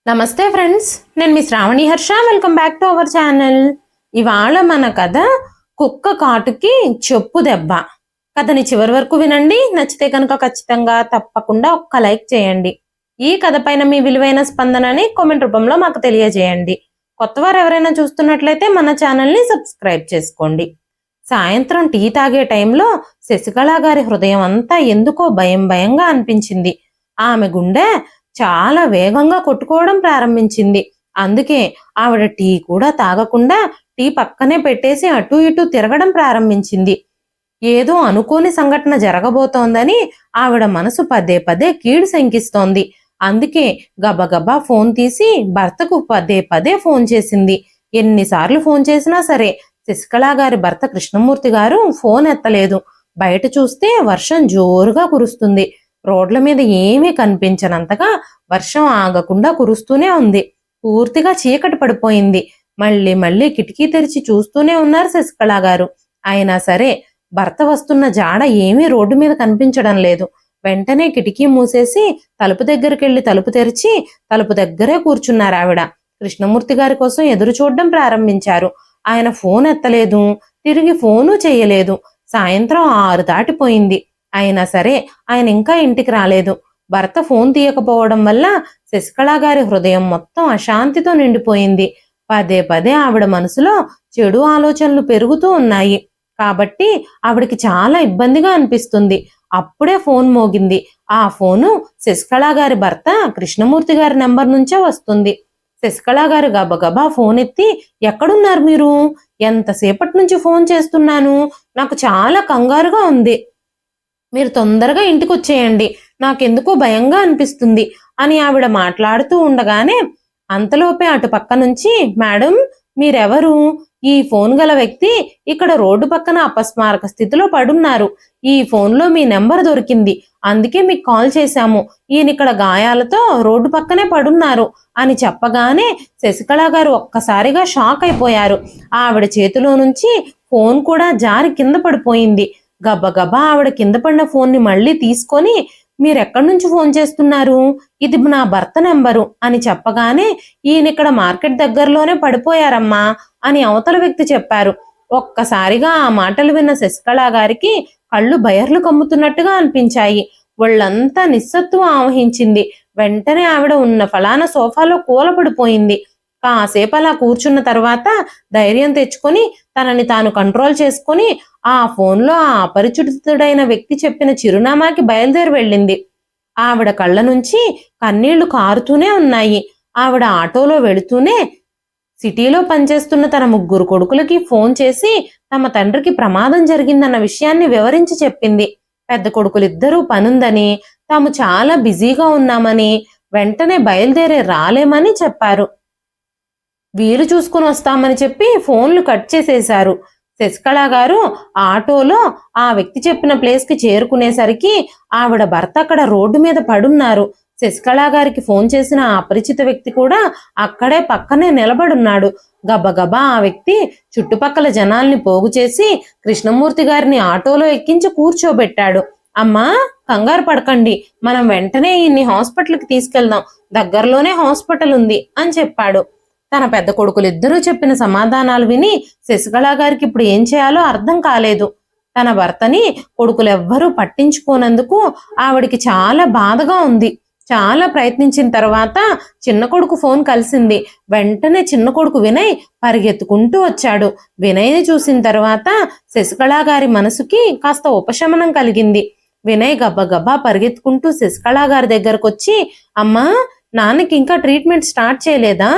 నమస్తే ఫ్రెండ్స్, నేను మీ Shravani Harsha. Welcome back to our channel. ఇవాళ మన కథ కుక్క కాటుకి చెప్పు దెబ్బ. కథని చివరి వరకు వినండి. నచ్చితే కనుక ఖచ్చితంగా తప్పకుండా ఒక్క లైక్ చేయండి. ఈ కథ పైన మీ విలువైన స్పందనని కామెంట్ రూపంలో మాకు తెలియజేయండి. కొత్తవారు ఎవరైనా చూస్తున్నట్లయితే మన ఛానల్ని సబ్స్క్రైబ్ చేసుకోండి. సాయంత్రం టీ తాగే టైంలో శశికళ గారి హృదయం అంతా ఎందుకో భయంగా అనిపించింది. ఆమె గుండె చాలా వేగంగా కొట్టుకోవడం ప్రారంభించింది. అందుకే ఆవిడ టీ కూడా తాగకుండా టీ పక్కనే పెట్టేసి అటు ఇటు తిరగడం ప్రారంభించింది. ఏదో అనుకోని సంఘటన జరగబోతోందని ఆవిడ మనసు పదే పదే కీడు శంకిస్తోంది. అందుకే గబగబా ఫోన్ తీసి భర్తకు పదే ఫోన్ చేసింది. ఎన్నిసార్లు ఫోన్ చేసినా సరే శశికళ గారి భర్త కృష్ణమూర్తి గారు ఫోన్ ఎత్తలేదు. బయట చూస్తే వర్షం జోరుగా కురుస్తుంది. రోడ్ల మీద ఏమీ కనిపించనంతగా వర్షం ఆగకుండా కురుస్తూనే ఉంది. పూర్తిగా చీకటి పడిపోయింది. మళ్ళీ కిటికీ తెరిచి చూస్తూనే ఉన్నారు శశికళ గారు. అయినా సరే భర్త వస్తున్న జాడ ఏమీ రోడ్డు మీద కనిపించడం లేదు. వెంటనే కిటికీ మూసేసి తలుపు దగ్గరికి తలుపు తెరిచి తలుపు దగ్గరే కూర్చున్నారు ఆవిడ. కృష్ణమూర్తి గారి కోసం ఎదురు చూడడం ప్రారంభించారు. ఆయన ఫోన్ ఎత్తలేదు, తిరిగి ఫోను చేయలేదు. సాయంత్రం 6 దాటిపోయింది. అయినా సరే ఆయన ఇంకా ఇంటికి రాలేదు. భర్త ఫోన్ తీయకపోవడం వల్ల శశికళ గారి హృదయం మొత్తం అశాంతితో నిండిపోయింది. పదే ఆవిడ మనసులో చెడు ఆలోచనలు పెరుగుతూ ఉన్నాయి. కాబట్టి ఆవిడకి చాలా ఇబ్బందిగా అనిపిస్తుంది. అప్పుడే ఫోన్ మోగింది. ఆ ఫోను శశికళ గారి భర్త కృష్ణమూర్తి గారి నెంబర్ నుంచే వస్తుంది. శశికళ గారు గబగబా ఫోన్ ఎత్తి, ఎక్కడున్నారు మీరు? ఎంతసేపటి నుంచి ఫోన్ చేస్తున్నాను, నాకు చాలా కంగారుగా ఉంది. మీరు తొందరగా ఇంటికి వచ్చేయండి, నాకెందుకో భయంగా అనిపిస్తుంది అని ఆవిడ మాట్లాడుతూ ఉండగానే అంతలోపే అటు పక్క నుంచి, మేడం మీరెవరు? ఈ ఫోన్ గల వ్యక్తి ఇక్కడ రోడ్డు పక్కన అపస్మారక స్థితిలో పడున్నారు. ఈ ఫోన్లో మీ నెంబర్ దొరికింది, అందుకే మీకు కాల్ చేశాము. ఈయన ఇక్కడ గాయాలతో రోడ్డు పక్కనే పడున్నారు అని చెప్పగానే శశికళ గారు ఒక్కసారిగా షాక్ అయిపోయారు. ఆవిడ చేతిలో నుంచి ఫోన్ కూడా జారి కింద పడిపోయింది. గబగబా ఆవిడ కింద పడిన ఫోన్ని మళ్ళీ తీసుకొని, మీరెక్కడి నుంచి ఫోన్ చేస్తున్నారు? ఇది నా భర్త నెంబరు అని చెప్పగానే, ఈయన ఇక్కడ మార్కెట్ దగ్గరలోనే పడిపోయారమ్మా అని అవతల వ్యక్తి చెప్పారు. ఒక్కసారిగా ఆ మాటలు విన్న శశికళ గారికి కళ్ళు బయర్లు కమ్ముతున్నట్టుగా అనిపించాయి. ఒళ్ళంతా నిస్సత్తువ ఆవహించింది. వెంటనే ఆవిడ ఉన్న ఫలానా సోఫాలో కూలపడిపోయింది. కాసేపు అలా కూర్చున్న తర్వాత ధైర్యం తెచ్చుకొని తనని తాను కంట్రోల్ చేసుకొని ఆ ఫోన్లో ఆ అపరిచితుడైన వ్యక్తి చెప్పిన చిరునామాకి బయలుదేరి వెళ్ళింది. ఆవిడ కళ్ళ నుంచి కన్నీళ్లు కారుతూనే ఉన్నాయి. ఆవిడ ఆటోలో వెళుతూనే సిటీలో పనిచేస్తున్న తన 3 కొడుకులకి ఫోన్ చేసి తమ తండ్రికి ప్రమాదం జరిగిందన్న విషయాన్ని వివరించి చెప్పింది. పెద్ద కొడుకులిద్దరూ పనుందని, తాము చాలా బిజీగా ఉన్నామని, వెంటనే బయలుదేరి రాలేమని చెప్పారు. వీలు చూసుకుని వస్తామని చెప్పి ఫోన్లు కట్ చేసేశారు. శశికళ గారు ఆటోలో ఆ వ్యక్తి చెప్పిన ప్లేస్కి చేరుకునేసరికి ఆవిడ భర్త అక్కడ రోడ్డు మీద పడున్నారు. శశికళ గారికి ఫోన్ చేసిన ఆ అపరిచిత వ్యక్తి కూడా అక్కడే పక్కనే నిలబడున్నాడు. గబగబా ఆ వ్యక్తి చుట్టుపక్కల జనాల్ని పోగు చేసి కృష్ణమూర్తి గారిని ఆటోలో ఎక్కించి కూర్చోబెట్టాడు. అమ్మా, కంగారు పడకండి, మనం వెంటనే ఈయన్ని హాస్పిటల్కి తీసుకెళ్దాం, దగ్గరలోనే హాస్పిటల్ ఉంది అని చెప్పాడు. తన పెద్ద కొడుకులిద్దరూ చెప్పిన సమాధానాలు విని శశికళ గారికి ఇప్పుడు ఏం చేయాలో అర్థం కాలేదు. తన భర్తని కొడుకులెవ్వరూ పట్టించుకోనందుకు ఆవిడికి చాలా బాధగా ఉంది. చాలా ప్రయత్నించిన తర్వాత చిన్న కొడుకు ఫోన్ కలిసింది. వెంటనే చిన్న కొడుకు వినయ్ పరిగెత్తుకుంటూ వచ్చాడు. వినయ్ని చూసిన తర్వాత శశికళ గారి మనసుకి కాస్త ఉపశమనం కలిగింది. వినయ్ గబగబా పరిగెత్తుకుంటూ శశికళ గారి దగ్గరకు వచ్చి, అమ్మా, నాన్నకి ఇంకా ట్రీట్మెంట్ స్టార్ట్ చేయలేదా?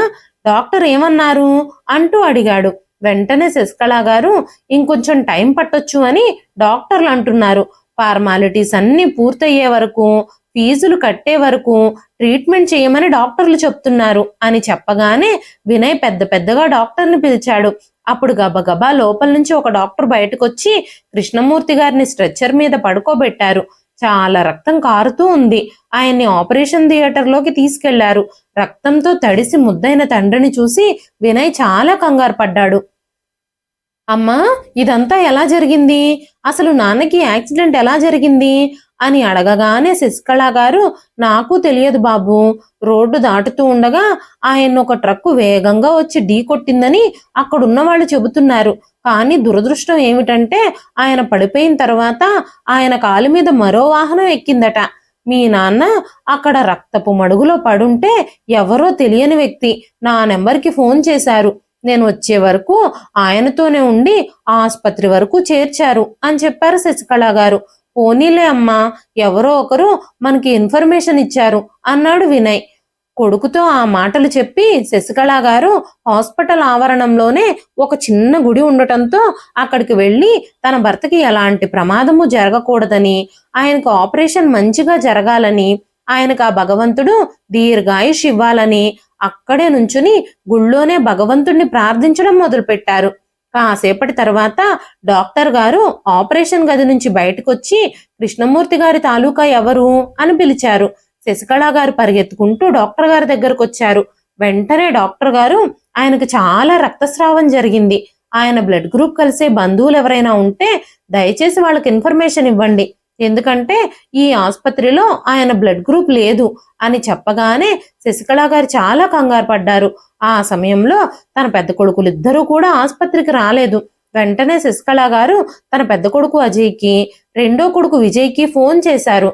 డాక్టర్ ఏమన్నారు అంటూ అడిగాడు. వెంటనే శశికళ గారు, ఇంకొంచెం టైం పట్టొచ్చు అని డాక్టర్లు అంటున్నారు. ఫార్మాలిటీస్ అన్ని పూర్తయ్యే వరకు, ఫీజులు కట్టే వరకు ట్రీట్మెంట్ చేయమని డాక్టర్లు చెప్తున్నారు అని చెప్పగానే వినయ్ పెద్దగా డాక్టర్ని పిలిచాడు. అప్పుడు గబగబా లోపల నుంచి ఒక డాక్టర్ బయటకు వచ్చి కృష్ణమూర్తి గారిని స్ట్రెచ్చర్ మీద పడుకోబెట్టారు. చాలా రక్తం కారుతూ ఉంది. ఆయన్ని ఆపరేషన్ థియేటర్లోకి తీసుకెళ్లారు. రక్తంతో తడిసి ముద్దైన తండ్రిని చూసి వినయ్ చాలా కంగారు పడ్డాడు. అమ్మా, ఇదంతా ఎలా జరిగింది? అసలు నాన్నకి యాక్సిడెంట్ ఎలా జరిగింది అని అడగగానే శశికళ గారు, నాకు తెలియదు బాబు, రోడ్డు దాటుతూ ఉండగా ఆయన ఒక ట్రక్కు వేగంగా వచ్చి ఢీ కొట్టిందని అక్కడున్న వాళ్ళు చెబుతున్నారు. కానీ దురదృష్టం ఏమిటంటే ఆయన పడిపోయిన తర్వాత ఆయన కాలు మీద మరో వాహనం ఎక్కిందట. మీ నాన్న అక్కడ రక్తపు మడుగులో పడుంటే ఎవరో తెలియని వ్యక్తి నా నెంబర్కి ఫోన్ చేశారు. నేను వచ్చే వరకు ఆయనతోనే ఉండి ఆసుపత్రి వరకు చేర్చారు అని చెప్పారు శశికళ గారు. పోనీలే అమ్మా, ఎవరో ఒకరు మనకి ఇన్ఫర్మేషన్ ఇచ్చారు అన్నాడు వినయ్. కొడుకుతో ఆ మాటలు చెప్పి శశికళ గారు హాస్పిటల్ ఆవరణంలోనే ఒక చిన్న గుడి ఉండటంతో అక్కడికి వెళ్ళి తన భర్తకి ఎలాంటి ప్రమాదము జరగకూడదని, ఆయనకు ఆపరేషన్ మంచిగా జరగాలని, ఆయనకు ఆ భగవంతుడు దీర్ఘాయుష్ ఇవ్వాలని అక్కడే నుంచుని గుళ్ళోనే భగవంతుడిని ప్రార్థించడం మొదలుపెట్టారు. కాసేపటి తర్వాత డాక్టర్ గారు ఆపరేషన్ గది నుంచి బయటకొచ్చి కృష్ణమూర్తి గారి తాలూకా ఎవరు అని పిలిచారు. శశికళ గారు పరిగెత్తుకుంటూ డాక్టర్ గారి దగ్గరకు వచ్చారు. వెంటనే డాక్టర్ గారు, ఆయనకు చాలా రక్తస్రావం జరిగింది, ఆయన బ్లడ్ గ్రూప్ కలిసే బంధువులు ఎవరైనా ఉంటే దయచేసి వాళ్ళకి ఇన్ఫర్మేషన్ ఇవ్వండి, ఎందుకంటే ఈ ఆసుపత్రిలో ఆయన బ్లడ్ గ్రూప్ లేదు అని చెప్పగానే శశికళ గారు చాలా కంగారు పడ్డారు. ఆ సమయంలో తన పెద్ద కొడుకులిద్దరూ కూడా ఆసుపత్రికి రాలేదు. వెంటనే శశికళ గారు తన పెద్ద కొడుకు అజయ్కి, రెండో కొడుకు విజయ్కి ఫోన్ చేశారు.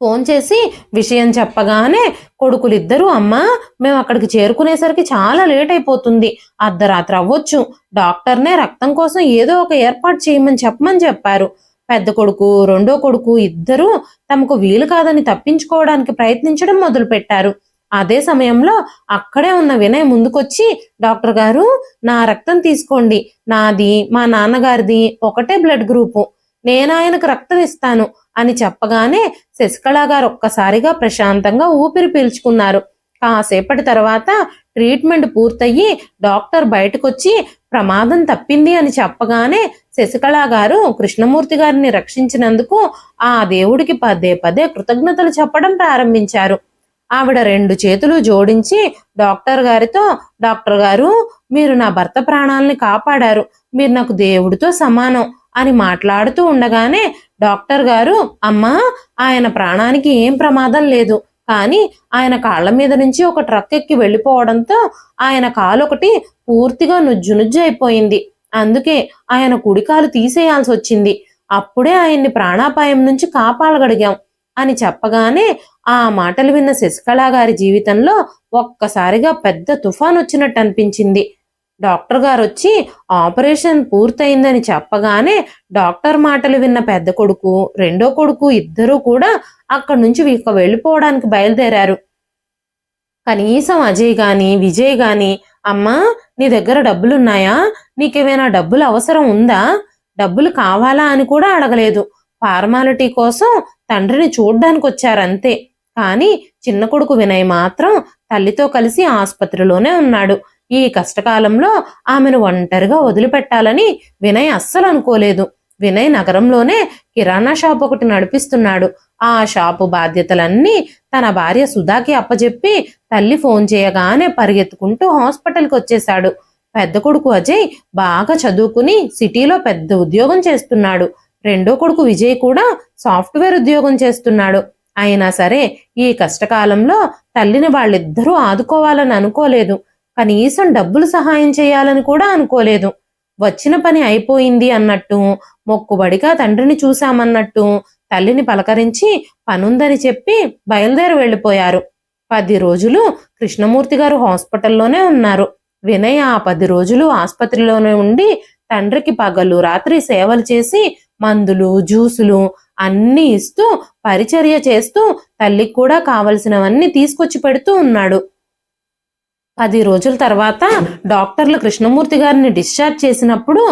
ఫోన్ చేసి విషయం చెప్పగానే కొడుకులిద్దరూ, అమ్మా మేము అక్కడికి చేరుకునేసరికి చాలా లేట్ అయిపోతుంది, అర్ధరాత్రి అవ్వచ్చు, డాక్టర్నే రక్తం కోసం ఏదో ఒక ఏర్పాటు చేయమని చెప్పారు. పెద్ద కొడుకు రెండో కొడుకు ఇద్దరూ తమకు వీలు కాదని తప్పించుకోవడానికి ప్రయత్నించడం మొదలుపెట్టారు. అదే సమయంలో అక్కడే ఉన్న వినయ్ ముందుకొచ్చి, డాక్టర్ గారు నా రక్తం తీసుకోండి, నాది మా నాన్నగారిది ఒకటే బ్లడ్ గ్రూపు, నేను ఆయనకు రక్తం ఇస్తాను అని చెప్పగానే శశికళ గారు ఒక్కసారిగా ప్రశాంతంగా ఊపిరి పీల్చుకున్నారు. కాసేపటి తర్వాత ట్రీట్మెంట్ పూర్తయ్యి డాక్టర్ బయటకొచ్చి ప్రమాదం తప్పింది అని చెప్పగానే శశికళ గారు కృష్ణమూర్తి గారిని రక్షించినందుకు ఆ దేవుడికి పదే పదే కృతజ్ఞతలు చెప్పడం ప్రారంభించారు. ఆవిడ 2 చేతులు జోడించి డాక్టర్ గారితో, డాక్టర్ గారు మీరు నా భర్త ప్రాణాలని కాపాడారు, మీరు నాకు దేవుడితో సమానం అని మాట్లాడుతూ ఉండగానే డాక్టర్ గారు, అమ్మా ఆయన ప్రాణానికి ఏం ప్రమాదం లేదు, కానీ ఆయన కాళ్ళ మీద నుంచి ఒక ట్రక్ ఎక్కి వెళ్ళిపోవడంతో ఆయన కాలు ఒకటి పూర్తిగా నుజ్జు అయిపోయింది, అందుకే ఆయన కుడికాలు తీసేయాల్సి వచ్చింది, అప్పుడే ఆయన్ని ప్రాణాపాయం నుంచి కాపాడగలిగాం అని చెప్పగానే ఆ మాటలు విన్న శశికళ గారి జీవితంలో ఒక్కసారిగా పెద్ద తుఫాన్ వచ్చినట్టు అనిపించింది. డాక్టర్ గారు వచ్చి ఆపరేషన్ పూర్తయిందని చెప్పగానే డాక్టర్ మాటలు విన్న పెద్ద కొడుకు రెండో కొడుకు ఇద్దరూ కూడా అక్కడి నుంచి వెళ్ళిపోవడానికి బయలుదేరారు. కనీసం అజయ్ గాని విజయ్ గాని, అమ్మా నీ దగ్గర డబ్బులున్నాయా, నీకేమైనా డబ్బులు అవసరం ఉందా, డబ్బులు కావాలా అని కూడా అడగలేదు. ఫార్మాలిటీ కోసం తండ్రిని చూడ్డానికి వచ్చారంతే. కానీ చిన్న కొడుకు వినయ్ మాత్రం తల్లితో కలిసి ఆసుపత్రిలోనే ఉన్నాడు. ఈ కష్టకాలంలో ఆమెను ఒంటరిగా వదిలిపెట్టాలని వినయ్ అస్సలు అనుకోలేదు. వినయ్ నగరంలోనే కిరాణా షాప్ ఒకటి నడిపిస్తున్నాడు. ఆ షాపు బాధ్యతలన్నీ తన భార్య సుధాకి అప్పచెప్పి తల్లి ఫోన్ చేయగానే పరిగెత్తుకుంటూ హాస్పిటల్కి వచ్చేశాడు. పెద్ద కొడుకు అజయ్ బాగా చదువుకుని సిటీలో పెద్ద ఉద్యోగం చేస్తున్నాడు. రెండో కొడుకు విజయ్ కూడా సాఫ్ట్వేర్ ఉద్యోగం చేస్తున్నాడు. అయినా సరే ఈ కష్టకాలంలో తల్లిని వాళ్ళిద్దరూ ఆదుకోవాలని అనుకోలేదు. కనీసం డబ్బులు సహాయం చేయాలని కూడా అనుకోలేదు. వచ్చిన పని అయిపోయింది అన్నట్టు, మొక్కుబడిగా తండ్రిని చూశామన్నట్టు తల్లిని పలకరించి పనుందని చెప్పి బయలుదేరి వెళ్ళిపోయారు. 10 రోజులు కృష్ణమూర్తి గారు హాస్పిటల్లోనే ఉన్నారు. వినయ్ ఆ 10 రోజులు ఆసుపత్రిలోనే ఉండి తండ్రికి పగలు రాత్రి సేవలు చేసి మందులు జ్యూసులు అన్నీ ఇస్తూ పరిచర్య చేస్తూ తల్లికి కూడా కావలసినవన్నీ తీసుకొచ్చి పెడుతూ ఉన్నాడు. 10 రోజుల తర్వాత డాక్టర్లు కృష్ణమూర్తి గారిని డిశ్చార్జ్ చేసినప్పుడు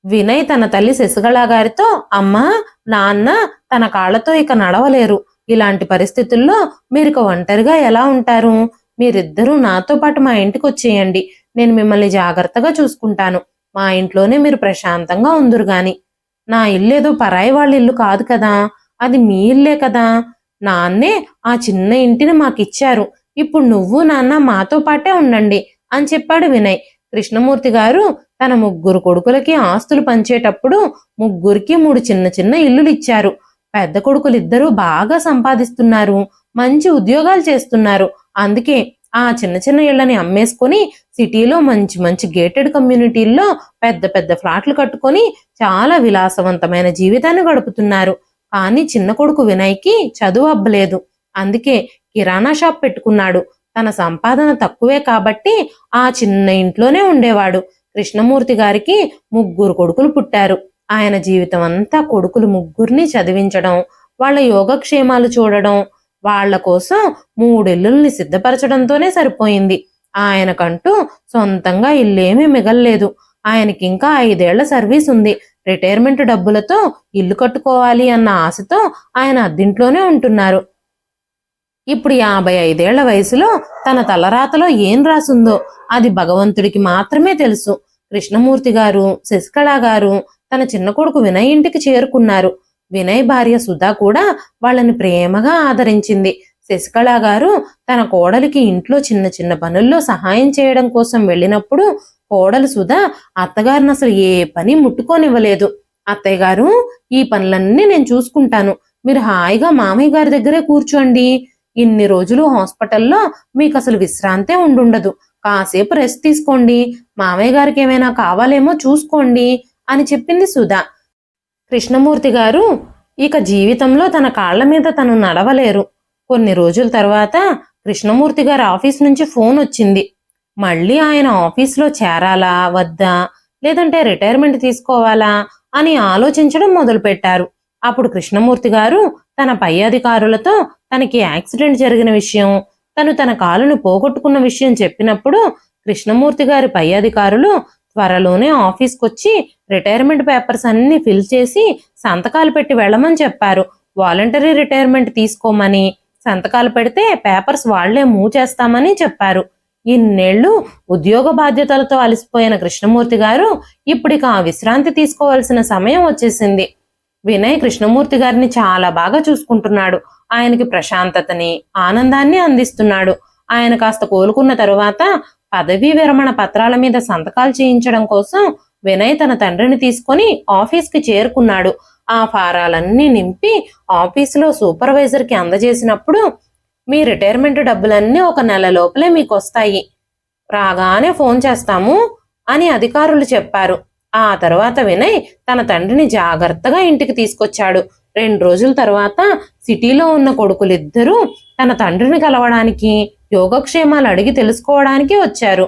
వినయ్ తన తల్లి శశికళ గారితో, అమ్మా నాన్న తన కాళ్లతో ఇక నడవలేరు, ఇలాంటి పరిస్థితుల్లో మీరిక ఒంటరిగా ఎలా ఉంటారు, మీరిద్దరూ నాతో పాటు మా ఇంటికి వచ్చేయండి, నేను మిమ్మల్ని జాగ్రత్తగా చూసుకుంటాను, మా ఇంట్లోనే మీరు ప్రశాంతంగా ఉందురు గాని, నా ఇల్లేదో పరాయి వాళ్ళ ఇల్లు కాదు కదా, అది మీ ఇల్లే కదా, నాన్నే ఆ చిన్న ఇంటిని మాకిచ్చారు, ఇప్పుడు నువ్వు నాన్న మాతో పాటే ఉండండి అని చెప్పాడు వినయ్. కృష్ణమూర్తి గారు తన 3 కొడుకులకి ఆస్తులు పంచేటప్పుడు 3కి 3 చిన్న చిన్న ఇల్లులు ఇచ్చారు. పెద్ద కొడుకులిద్దరూ బాగా సంపాదిస్తున్నారు, మంచి ఉద్యోగాలు చేస్తున్నారు. అందుకే ఆ చిన్న చిన్న ఇళ్లని అమ్మేసుకొని సిటీలో మంచి మంచి గేటెడ్ కమ్యూనిటీల్లో పెద్ద పెద్ద ఫ్లాట్లు కట్టుకొని చాలా విలాసవంతమైన జీవితాన్ని గడుపుతున్నారు. కానీ చిన్న కొడుకు వినయ్కి చదువు అబ్బలేదు. అందుకే కిరాణా షాప్ పెట్టుకున్నాడు. తన సంపాదన తక్కువే కాబట్టి ఆ చిన్న ఇంట్లోనే ఉండేవాడు. కృష్ణమూర్తి గారికి 3 కొడుకులు పుట్టారు. ఆయన జీవితం అంతా కొడుకులు 3ని చదివించడం, వాళ్ళ యోగక్షేమాలు చూడడం, వాళ్ల కోసం 3 ఇల్లుల్ని సిద్ధపరచడంతోనే సరిపోయింది. ఆయనకంటూ సొంతంగా ఇల్లేమీ మిగల్లేదు. ఆయనకి ఇంకా 5 ఏళ్ల సర్వీస్ ఉంది. రిటైర్మెంట్ డబ్బులతో ఇల్లు కట్టుకోవాలి అన్న ఆశతో ఆయన అద్దింట్లోనే ఉంటున్నారు. ఇప్పుడు 55 ఏళ్ల వయసులో తన తలరాతలో ఏం రాసుందో అది భగవంతుడికి మాత్రమే తెలుసు. కృష్ణమూర్తి గారు, శశికళ గారు తన చిన్న కొడుకు వినయ్ ఇంటికి చేరుకున్నారు. వినయ్ భార్య సుధా కూడా వాళ్ళని ప్రేమగా ఆదరించింది. శశికళ గారు తన కోడలికి ఇంట్లో చిన్న చిన్న పనుల్లో సహాయం చేయడం కోసం వెళ్ళినప్పుడు కోడలు సుధా అత్తగారిని అసలు ఏ పని ముట్టుకోనివ్వలేదు. అత్తయ్య గారు, ఈ పనులన్నీ నేను చూసుకుంటాను, మీరు హాయిగా మామయ్య గారి దగ్గరే కూర్చోండి. ఇన్ని రోజులు హాస్పిటల్లో మీకు అసలు విశ్రాంతే ఉండుండదు. కాసేపు రెస్ట్ తీసుకోండి, మామయ్య గారికి ఏమైనా కావాలేమో చూసుకోండి అని చెప్పింది సుధా. కృష్ణమూర్తి గారు ఇక జీవితంలో తన కాళ్ల మీద తను నడవలేరు. కొన్ని రోజుల తర్వాత కృష్ణమూర్తి గారి ఆఫీస్ నుంచి ఫోన్ వచ్చింది. మళ్ళీ ఆయన ఆఫీస్లో చేరాలా వద్దా, లేదంటే రిటైర్మెంట్ తీసుకోవాలా అని ఆలోచించడం మొదలుపెట్టారు. అప్పుడు కృష్ణమూర్తి గారు తన పై అధికారులతో తనకి యాక్సిడెంట్ జరిగిన విషయం, తన కాలును పోగొట్టుకున్న విషయం చెప్పినప్పుడు కృష్ణమూర్తి గారి పై అధికారులు త్వరలోనే ఆఫీస్కొచ్చి రిటైర్మెంట్ పేపర్స్ అన్ని ఫిల్ చేసి సంతకాలు పెట్టి వెళ్ళమని చెప్పారు. వాలంటరీ రిటైర్మెంట్ తీసుకోమని, సంతకాలు పెడితే పేపర్స్ వాళ్లే మూవ్ చేస్తామని చెప్పారు. ఇన్నేళ్లు ఉద్యోగ బాధ్యతలతో అలసిపోయిన కృష్ణమూర్తి గారు ఇప్పుడిక ఆ విశ్రాంతి తీసుకోవాల్సిన సమయం వచ్చేసింది. వినయ్ కృష్ణమూర్తి గారిని చాలా బాగా చూసుకుంటున్నాడు. ఆయనకి ప్రశాంతతని, ఆనందాన్ని అందిస్తున్నాడు. ఆయన కాస్త కోలుకున్న తరువాత పదవీ విరమణ పత్రాల మీద సంతకాలు చేయించడం కోసం వినయ్ తన తండ్రిని తీసుకొని ఆఫీస్కి చేరుకున్నాడు. ఆ ఫారాలన్నీ నింపి ఆఫీసులో సూపర్వైజర్కి అందజేసినప్పుడు, మీ రిటైర్మెంట్ డబ్బులన్నీ 1 నెల లోపలే మీకు వస్తాయి, రాగానే ఫోన్ చేస్తాము అని అధికారులు చెప్పారు. ఆ తర్వాత వినయ్ తన తండ్రిని జాగ్రత్తగా ఇంటికి తీసుకొచ్చాడు. 2 రోజుల తర్వాత సిటీలో ఉన్న కొడుకులిద్దరూ తన తండ్రిని కలవడానికి, యోగక్షేమాలు అడిగి తెలుసుకోవడానికి వచ్చారు.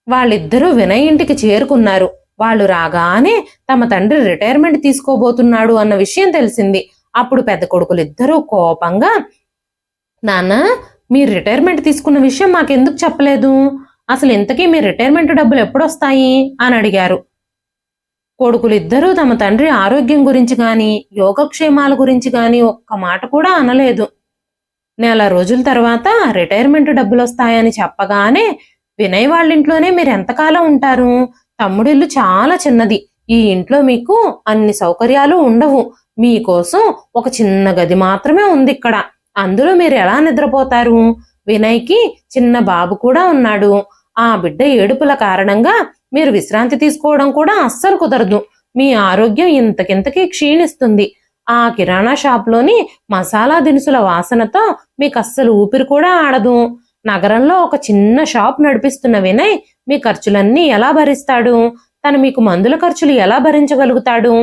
వాళ్ళిద్దరూ వినయ్ ఇంటికి చేరుకున్నారు. వాళ్ళు రాగానే తమ తండ్రి రిటైర్మెంట్ తీసుకోబోతున్నాడు అన్న విషయం తెలిసింది. అప్పుడు పెద్ద కొడుకులిద్దరూ కోపంగా, నాన్న, మీరు రిటైర్మెంట్ తీసుకున్న విషయం మాకెందుకు చెప్పలేదు? అసలు ఇంతకీ మీ రిటైర్మెంట్ డబ్బులు ఎప్పుడొస్తాయి అని అడిగారు. కొడుకులిద్దరూ తమ తండ్రి ఆరోగ్యం గురించి గాని, యోగక్షేమాల గురించి గాని ఒక్క మాట కూడా అనలేదు. నెల రోజుల తర్వాత రిటైర్మెంట్ డబ్బులొస్తాయని చెప్పగానే, వినయ్ వాళ్ళింట్లోనే మీరు ఎంతకాలం ఉంటారు? తమ్ముడిల్లు చాలా చిన్నది, ఈ ఇంట్లో మీకు అన్ని సౌకర్యాలు ఉండవు. మీకోసం ఒక చిన్న గది మాత్రమే ఉంది ఇక్కడ, అందులో మీరు ఎలా నిద్రపోతారు? వినయ్కి చిన్న బాబు కూడా ఉన్నాడు. ఆ బిడ్డ ఏడుపుల కారణంగా మీరు విశ్రాంతి తీసుకోవడం కూడా అస్సలు కుదరదు. మీ ఆరోగ్యం ఇంతకింతకి క్షీణిస్తుంది. ఆ కిరాణా షాప్లోని మసాలా దినుసుల వాసనతో మీకు అస్సలు ఊపిరి కూడా ఆడదు. నగరంలో ఒక చిన్న షాప్ నడిపిస్తున్న వినయ్ మీ ఖర్చులన్నీ ఎలా భరిస్తాడు? తను మీకు మందుల ఖర్చులు ఎలా భరించగలుగుతాడు?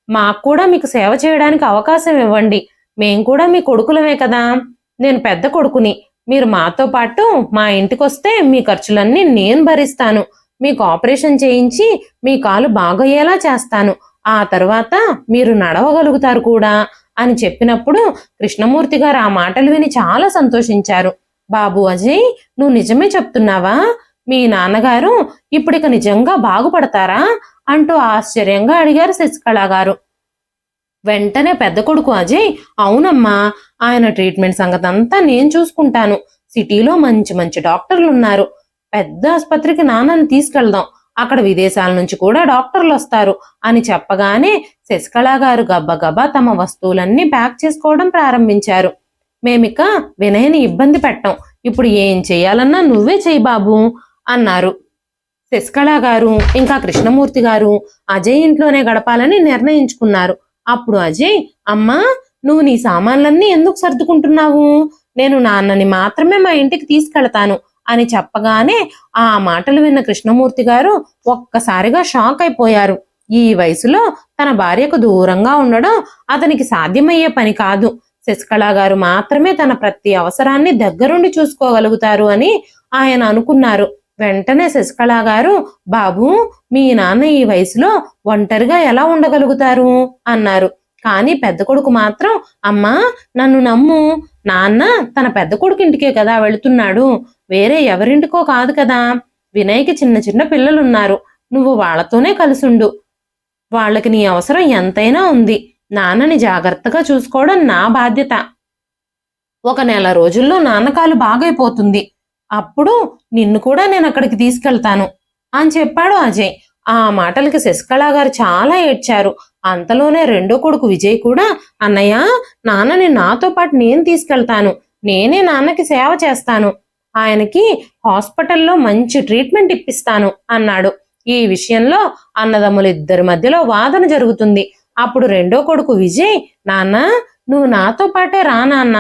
మాకు కూడా మీకు సేవ చేయడానికి అవకాశం ఇవ్వండి. మేం కూడా మీ కొడుకులమే కదా. నేను పెద్ద కొడుకుని. మీరు మాతో పాటు మా ఇంటికొస్తే మీ ఖర్చులన్నీ నేను భరిస్తాను. మీకు ఆపరేషన్ చేయించి మీ కాలు బాగయ్యేలా చేస్తాను. ఆ తర్వాత మీరు నడవగలుగుతారు కూడా అని చెప్పినప్పుడు కృష్ణమూర్తి గారు ఆ మాటలు విని చాలా సంతోషించారు. బాబు అజయ్, నువ్వు నిజమే చెప్తున్నావా? మీ నాన్నగారు ఇప్పుడిక నిజంగా బాగుపడతారా అంటూ ఆశ్చర్యంగా అడిగారు శశికళ గారు. వెంటనే పెద్ద కొడుకు అజయ్, అవునమ్మా, ఆయన ట్రీట్మెంట్ సంగతి అంతా నేను చూసుకుంటాను. సిటీలో మంచి మంచి డాక్టర్లు ఉన్నారు. పెద్ద ఆసుపత్రికి నాన్నని తీసుకెళ్దాం, అక్కడ విదేశాల నుంచి కూడా డాక్టర్లు వస్తారు అని చెప్పగానే శశికళ గారు గబ్బగబా తమ వస్తువులన్నీ ప్యాక్ చేసుకోవడం ప్రారంభించారు. మేమిక వినయ్ని ఇబ్బంది పెట్టం, ఇప్పుడు ఏం చెయ్యాలన్నా నువ్వే చెయ్యి బాబు అన్నారు. శశికళ గారు ఇంకా కృష్ణమూర్తి గారు అజయ్ ఇంట్లోనే గడపాలని నిర్ణయించుకున్నారు. అప్పుడు అజయ్, అమ్మా నువ్వు నీ సామాన్లన్నీ ఎందుకు సర్దుకుంటున్నావు? నేను నాన్నని మాత్రమే మా ఇంటికి తీసుకెళ్తాను అని చెప్పగానే ఆ మాటలు విన్న కృష్ణమూర్తి గారు ఒక్కసారిగా షాక్ అయిపోయారు. ఈ వయసులో తన భార్యకు దూరంగా ఉండడం అతనికి సాధ్యమయ్యే పని కాదు. శశికళ గారు మాత్రమే తన ప్రతి అవసరాన్ని దగ్గరుండి చూసుకోగలుగుతారు అని ఆయన అనుకున్నారు. వెంటనే శశికళ గారు, బాబు మీ నాన్న ఈ వయసులో ఒంటరిగా ఎలా ఉండగలుగుతారు అన్నారు. కానీ పెద్ద కొడుకు మాత్రం, అమ్మా నన్ను నమ్ము, నాన్న తన పెద్ద కొడుకు ఇంటికే కదా వెళుతున్నాడు, వేరే ఎవరింటికో కాదు కదా. వినయ్కి చిన్న చిన్న పిల్లలున్నారు, నువ్వు వాళ్లతోనే కలిసుండు. వాళ్ళకి నీ అవసరం ఎంతైనా ఉంది. నాన్నని జాగ్రత్తగా చూసుకోవడం నా బాధ్యత. ఒక నెల రోజుల్లో నాన్నకాలు బాగైపోతుంది, అప్పుడు నిన్ను కూడా నేను అక్కడికి తీసుకెళ్తాను అని చెప్పాడు అజయ్. ఆ మాటలకి శశికళ గారు చాలా ఏడ్చారు. అంతలోనే రెండో కొడుకు విజయ్ కూడా, అన్నయ్య నాన్నని నాతో పాటు నేను తీసుకెళ్తాను, నేనే నాన్నకి సేవ చేస్తాను, ఆయనకి హాస్పిటల్లో మంచి ట్రీట్మెంట్ ఇప్పిస్తాను అన్నాడు. ఈ విషయంలో అన్నదమ్ములిద్దరి మధ్యలో వాదన జరుగుతుంది. అప్పుడు రెండో కొడుకు విజయ్, నాన్న నువ్వు నాతో పాటే రా నాన్న,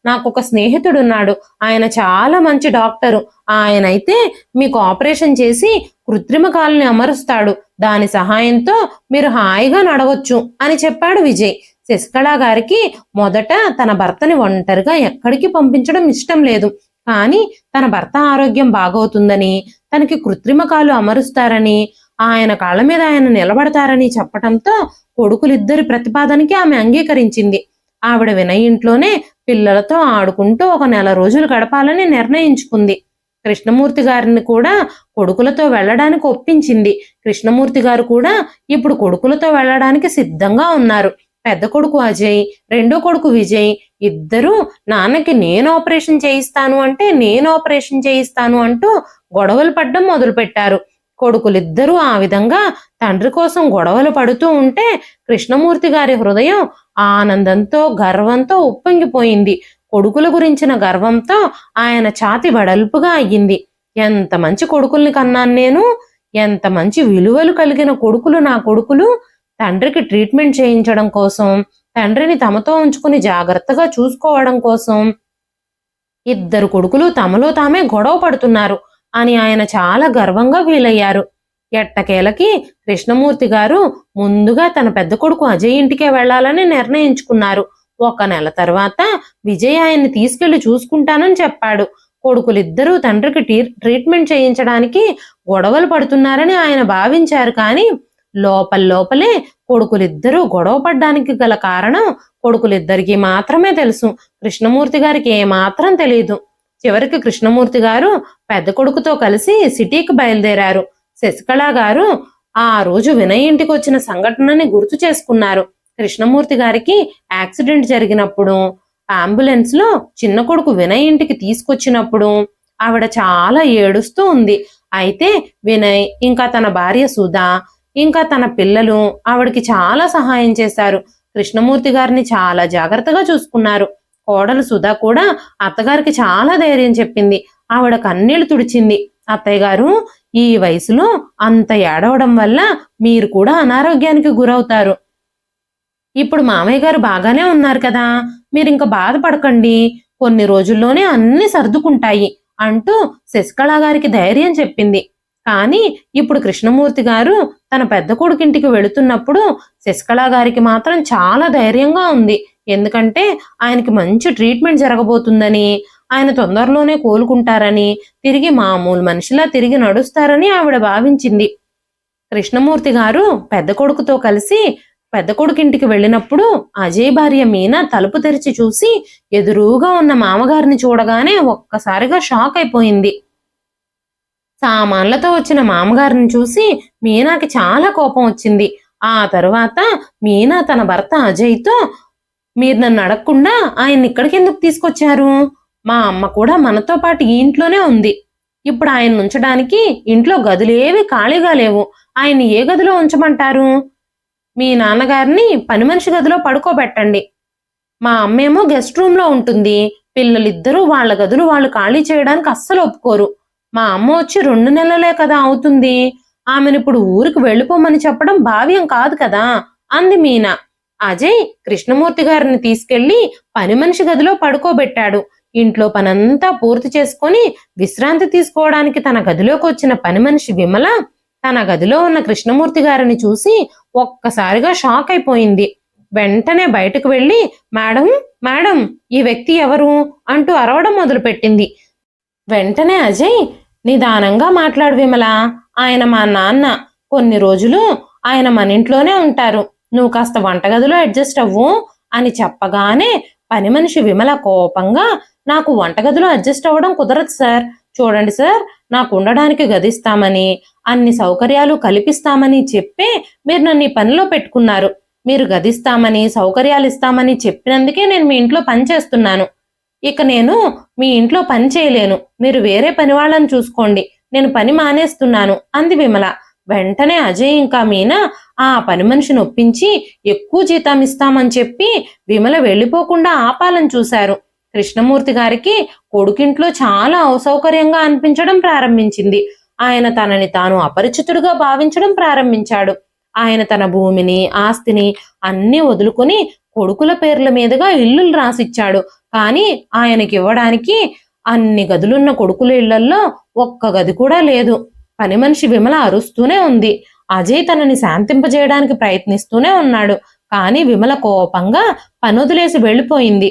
నాకు ఒక స్నేహితుడున్నాడు, ఆయన చాలా మంచి డాక్టరు, ఆయనైతే మీకు ఆపరేషన్ చేసి కృత్రిమ కాలుని అమరుస్తాడు, దాని సహాయంతో మీరు హాయిగా నడవచ్చు అని చెప్పాడు విజయ్. శశికళ గారికి మొదట తన భర్తని ఒంటరిగా ఎక్కడికి పంపించడం ఇష్టం లేదు. కానీ తన భర్త ఆరోగ్యం బాగవుతుందని, తనకి కృత్రిమ కాలు అమరుస్తారని, ఆయన కాళ్ళ మీద ఆయన నిలబడతారని చెప్పటంతో కొడుకులిద్దరి ప్రతిపాదనకి ఆమె అంగీకరించింది. ఆవిడ వినయ్ ఇంట్లోనే పిల్లలతో ఆడుకుంటూ ఒక నెల రోజులు గడపాలని నిర్ణయించుకుంది. కృష్ణమూర్తి గారిని కూడా కొడుకులతో వెళ్లడానికి ఒప్పించింది. కృష్ణమూర్తి గారు కూడా ఇప్పుడు కొడుకులతో వెళ్లడానికి సిద్ధంగా ఉన్నారు. పెద్ద కొడుకు అజయ్, రెండో కొడుకు విజయ్ ఇద్దరూ నాన్నకి నేను ఆపరేషన్ చేయిస్తాను అంటూ గొడవలు పడ్డం మొదలుపెట్టారు. కొడుకులిద్దరూ ఆ విధంగా తండ్రి కోసం గొడవలు పడుతూ ఉంటే కృష్ణమూర్తి గారి హృదయం ఆనందంతో గర్వంతో ఉప్పొంగిపోయింది. కొడుకుల గురించిన గర్వంతో ఆయన ఛాతి వెడల్పుగా అయ్యింది. ఎంత మంచి కొడుకుల్ని కన్నాను నేను, ఎంత మంచి విలువలు కలిగిన కొడుకులు నా కొడుకులు. తండ్రికి ట్రీట్మెంట్ చేయించడం కోసం, తండ్రిని తమతో ఉంచుకుని జాగ్రత్తగా చూసుకోవడం కోసం ఇద్దరు కొడుకులు తమలో తామే గొడవ పడుతున్నారు అని ఆయన చాలా గర్వంగా ఫీలయ్యారు. ఎట్టకేలకి కృష్ణమూర్తి గారు ముందుగా తన పెద్ద కొడుకు అజయ్ ఇంటికే వెళ్లాలని నిర్ణయించుకున్నారు. ఒక నెల తర్వాత విజయ్ ఆయన్ని తీసుకెళ్లి చూసుకుంటానని చెప్పాడు. కొడుకులిద్దరూ తండ్రికి ట్రీట్మెంట్ చేయించడానికి గొడవలు పడుతున్నారని ఆయన భావించారు. కానీ లోపలే కొడుకులిద్దరూ గొడవ పడ్డానికి గల కారణం కొడుకులిద్దరికి మాత్రమే తెలుసు. కృష్ణమూర్తి గారికి ఏమాత్రం తెలియదు. చివరికి కృష్ణమూర్తి గారు పెద్ద కొడుకుతో కలిసి సిటీకి బయలుదేరారు. శశికళ గారు ఆ రోజు వినయ్ ఇంటికి వచ్చిన సంఘటనని గుర్తు చేసుకున్నారు. కృష్ణమూర్తి గారికి యాక్సిడెంట్ జరిగినప్పుడు, అంబులెన్స్ లో చిన్న కొడుకు వినయ్ ఇంటికి తీసుకొచ్చినప్పుడు ఆవిడ చాలా ఏడుస్తూ ఉంది. అయితే వినయ్, ఇంకా తన భార్య సుధా, ఇంకా తన పిల్లలు ఆవిడకి చాలా సహాయం చేశారు. కృష్ణమూర్తి గారిని చాలా జాగ్రత్తగా చూసుకున్నారు. కోడలు సుధా కూడా అత్తగారికి చాలా ధైర్యం చెప్పింది. ఆవిడ కన్నీళ్లు తుడిచింది. అత్తయ్య గారు, ఈ వయసులో అంత ఏడవడం వల్ల మీరు కూడా అనారోగ్యానికి గురవుతారు. ఇప్పుడు మామయ్య గారు బాగానే ఉన్నారు కదా, మీరింక బాధపడకండి, కొన్ని రోజుల్లోనే అన్ని సర్దుకుంటాయి అంటూ శశికళ గారికి ధైర్యం చెప్పింది. కానీ ఇప్పుడు కృష్ణమూర్తి గారు తన పెద్ద కొడుకింటికి వెళుతున్నప్పుడు శశికళ గారికి మాత్రం చాలా ధైర్యంగా ఉంది. ఎందుకంటే ఆయనకి మంచి ట్రీట్మెంట్ జరగబోతుందని, ఆయన తొందరలోనే కోలుకుంటారని, తిరిగి మామూలు మనిషిలా తిరిగి నడుస్తారని ఆవిడ భావించింది. కృష్ణమూర్తి గారు పెద్ద కొడుకుతో కలిసి పెద్ద కొడుకింటికి వెళ్ళినప్పుడు అజయ్ భార్య మీనా తలుపు తెరిచి చూసి ఎదురుగా ఉన్న మామగారిని చూడగానే ఒక్కసారిగా షాక్ అయిపోయింది. సామాన్లతో వచ్చిన మామగారిని చూసి మీనాకి చాలా కోపం వచ్చింది. ఆ తరువాత మీనా తన భర్త అజయ్తో, మీరు నన్ను అడగకుండా ఆయన్ని ఇక్కడికి ఎందుకు తీసుకొచ్చారు? మా అమ్మ కూడా మనతో పాటు ఈ ఇంట్లోనే ఉంది. ఇప్పుడు ఆయన ఉంచడానికి ఇంట్లో గదులేవి ఖాళీగా లేవు. ఆయన్ని ఏ గదిలో ఉంచమంటారు? మీ నాన్నగారిని పని మనిషి గదిలో పడుకోబెట్టండి. మా అమ్మేమో గెస్ట్ రూమ్ లో ఉంటుంది. పిల్లలిద్దరూ వాళ్ళ గదులు వాళ్ళు ఖాళీ చేయడానికి అస్సలు ఒప్పుకోరు. మా అమ్మ వచ్చి 2 నెలలే కదా అవుతుంది. ఆమెను ఇప్పుడు ఊరికి వెళ్ళిపోమని చెప్పడం భావ్యం కాదు కదా అంది మీనా. అజయ్ కృష్ణమూర్తి గారిని తీసుకెళ్లి పని మనిషి గదిలో పడుకోబెట్టాడు. ఇంట్లో పనంతా పూర్తి చేసుకొని విశ్రాంతి తీసుకోవడానికి తన గదిలోకి వచ్చిన పని మనిషి విమల తన గదిలో ఉన్న కృష్ణమూర్తి గారిని చూసి ఒక్కసారిగా షాక్ అయిపోయింది. వెంటనే బయటకు వెళ్లి, మేడం మేడం, ఈ వ్యక్తి ఎవరు అంటూ అరవడం మొదలుపెట్టింది. వెంటనే అజయ్, నిదానంగా మాట్లాడు విమల, ఆయన మా నాన్న. కొన్ని రోజులు ఆయన మన ఇంట్లోనే ఉంటారు. నువ్వు కాస్త వంటగదిలో అడ్జస్ట్ అవ్వు అని చెప్పగానే పని మనిషి విమల కోపంగా, నాకు వంటగదిలో అడ్జస్ట్ అవ్వడం కుదరదు సార్. చూడండి సార్, నాకు ఉండడానికి గదిస్తామని, అన్ని సౌకర్యాలు కల్పిస్తామని చెప్పే మీరు నన్ను ఈ పనిలో పెట్టుకున్నారు. మీరు గదిస్తామని, సౌకర్యాలు ఇస్తామని చెప్పినందుకే నేను మీ ఇంట్లో పని చేస్తున్నాను. ఇక నేను మీ ఇంట్లో పని చేయలేను. మీరు వేరే పని వాళ్ళని చూసుకోండి. నేను పని మానేస్తున్నాను అంది విమల. వెంటనే అజయ్ ఇంకా మీనా ఆ పని మనిషిని ఒప్పించి ఎక్కువ జీతం ఇస్తామని చెప్పి విమల వెళ్ళిపోకుండా ఆపాలని చూశారు. కృష్ణమూర్తి గారికి కొడుకింట్లో చాలా అసౌకర్యంగా అనిపించడం ప్రారంభించింది. ఆయన తనని తాను అపరిచితుడుగా భావించడం ప్రారంభించాడు. ఆయన తన భూమిని, ఆస్తిని అన్నీ వదులుకొని కొడుకుల పేర్ల మీదుగా ఇల్లులు రాసిచ్చాడు. కానీ ఆయనకి ఇవ్వడానికి అన్ని గదులున్న కొడుకుల ఇళ్లల్లో ఒక్క గది కూడా లేదు. పని మనిషి విమల అరుస్తూనే ఉంది. అజయ్ తనని శాంతింపజేయడానికి ప్రయత్నిస్తూనే ఉన్నాడు. కానీ విమల కోపంగా పనొదిలేసి వెళ్ళిపోయింది.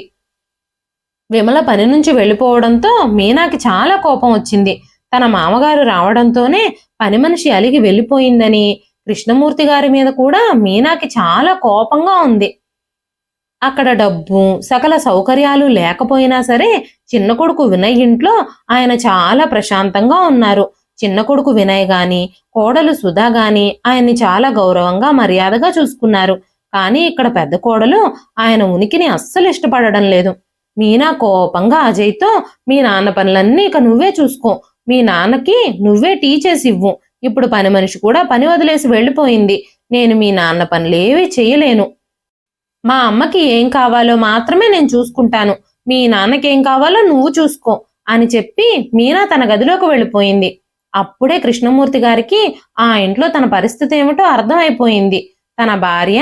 విమల పని నుంచి వెళ్ళిపోవడంతో మీనాకి చాలా కోపం వచ్చింది. తన మామగారు రావడంతోనే పని మనిషి అలిగి వెళ్ళిపోయిందని, కృష్ణమూర్తి గారి మీద కూడా మీనాకి చాలా కోపంగా ఉంది. అక్కడ డబ్బు, సకల సౌకర్యాలు లేకపోయినా సరే చిన్న కొడుకు వినయ్ ఇంట్లో ఆయన చాలా ప్రశాంతంగా ఉన్నారు. చిన్న కొడుకు వినయ్ గాని, కోడలు సుధా గాని ఆయన్ని చాలా గౌరవంగా, మర్యాదగా చూసుకున్నారు. కానీ ఇక్కడ పెద్ద కోడలు ఆయన ఉనికిని అస్సలు ఇష్టపడడం లేదు. మీనా కోపంగా అజయ్తో, మీ నాన్న పనులన్నీ ఇక నువ్వే చూసుకో. మీ నాన్నకి నువ్వే టీ చేసి ఇవ్వు. ఇప్పుడు పని మనిషి కూడా పని వదిలేసి వెళ్ళిపోయింది. నేను మీ నాన్న పనులేవీ చేయలేను. మా అమ్మకి ఏం కావాలో మాత్రమే నేను చూసుకుంటాను. మీ నాన్నకేం కావాలో నువ్వు చూసుకో అని చెప్పి మీనా తన గదిలోకి వెళ్ళిపోయింది. అప్పుడే కృష్ణమూర్తి గారికి ఆ ఇంట్లో తన పరిస్థితి ఏమిటో అర్థమైపోయింది. తన భార్య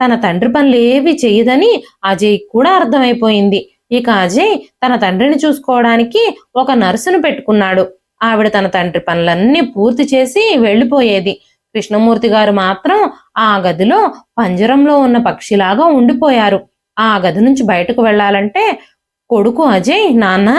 తన తండ్రి పనులేవి చేయదని అజయ్ కూడా అర్థమైపోయింది. ఇక అజయ్ తన తండ్రిని చూసుకోవడానికి ఒక నర్సును పెట్టుకున్నాడు. ఆవిడ తన తండ్రి పనులన్నీ పూర్తి చేసి వెళ్ళిపోయేది. కృష్ణమూర్తి గారు మాత్రం ఆ గదిలో పంజరంలో ఉన్న పక్షిలాగా ఉండిపోయారు. ఆ గది నుంచి బయటకు వెళ్లాలంటే కొడుకు అజయ్, నాన్న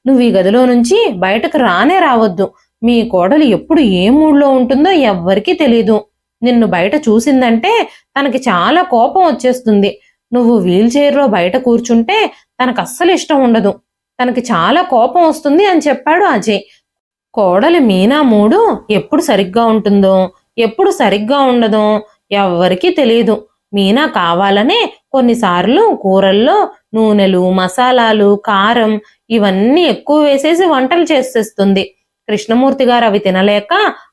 నువ్వు ఈ గదిలో నుంచి బయటకు రానే రావద్దు. మీ కోడలు ఎప్పుడు ఏ మూడ్లో ఉంటుందో ఎవ్వరికీ తెలీదు. నిన్ను బయట చూసిందంటే తనకి చాలా కోపం వచ్చేస్తుంది. నువ్వు వీల్ చైర్లో బయట కూర్చుంటే తనకు అస్సలు ఇష్టం ఉండదు. తనకి చాలా కోపం వస్తుంది అని చెప్పాడు అజయ్. కోడలి మీనా మూడు ఎప్పుడు సరిగ్గా ఉంటుందో, ఎప్పుడు సరిగ్గా ఉండదో ఎవ్వరికీ తెలియదు. మీనా కావాలనే కొన్నిసార్లు కూరల్లో నూనెలు, మసాలాలు, కారం ఇవన్నీ ఎక్కువ వేసేసి వంటలు చేసేస్తుంది. కృష్ణమూర్తి గారు అవి తినలేక,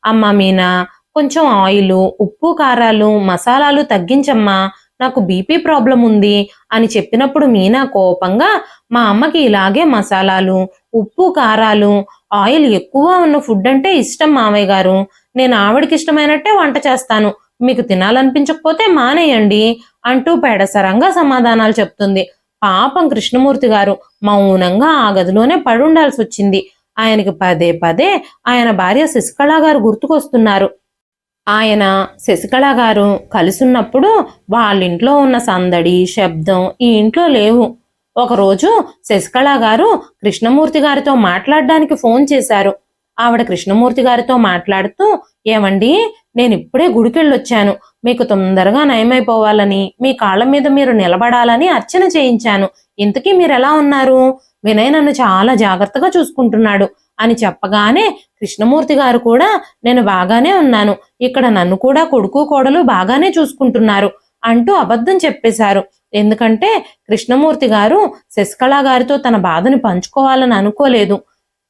అమ్మ మీనా కొంచెం ఆయిలు, ఉప్పు, కారాలు, మసాలాలు తగ్గించమ్మా, నాకు బీపీ ప్రాబ్లం ఉంది అని చెప్పినప్పుడు మీనా కోపంగా, మా అమ్మకి ఇలాగే మసాలాలు, ఉప్పు, కారాలు, ఆయిల్ ఎక్కువ ఉన్న ఫుడ్ అంటే ఇష్టం మామయ్య గారు. నేను ఆవిడకి ఇష్టమైనట్టే వంట చేస్తాను. మీకు తినాలనిపించకపోతే మానేయండి అంటూ పెడసరంగా సమాధానాలు చెప్తుంది. పాపం కృష్ణమూర్తి గారు మౌనంగా ఆ గదిలోనే పడుండాల్సి వచ్చింది. ఆయనకి పదే పదే ఆయన భార్య శశికళ గారు గుర్తుకొస్తున్నారు. ఆయన శశికళ గారు కలిసున్నప్పుడు వాళ్ళింట్లో ఉన్న సందడి, శబ్దం ఈ ఇంట్లో లేవు. ఒకరోజు శశికళ గారు కృష్ణమూర్తి గారితో మాట్లాడడానికి ఫోన్ చేశారు. ఆవిడ కృష్ణమూర్తి గారితో మాట్లాడుతూ, ఏమండి, నేను ఇప్పుడే గుడికెళ్ళొచ్చాను. మీకు తొందరగా నయమైపోవాలని, మీ కాళ్ళ మీద మీరు నిలబడాలని అర్చన చేయించాను. ఇంతకీ మీరు ఎలా ఉన్నారు? వినయ్ నన్ను చాలా జాగ్రత్తగా చూసుకుంటున్నాడు అని చెప్పగానే కృష్ణమూర్తి గారు కూడా, నేను బాగానే ఉన్నాను, ఇక్కడ నన్ను కూడా కొడుకు కోడలు బాగానే చూసుకుంటున్నారు అంటూ అబద్ధం చెప్పేశారు. ఎందుకంటే కృష్ణమూర్తి గారు శశికళ గారితో తన బాధని పంచుకోవాలని అనుకోలేదు.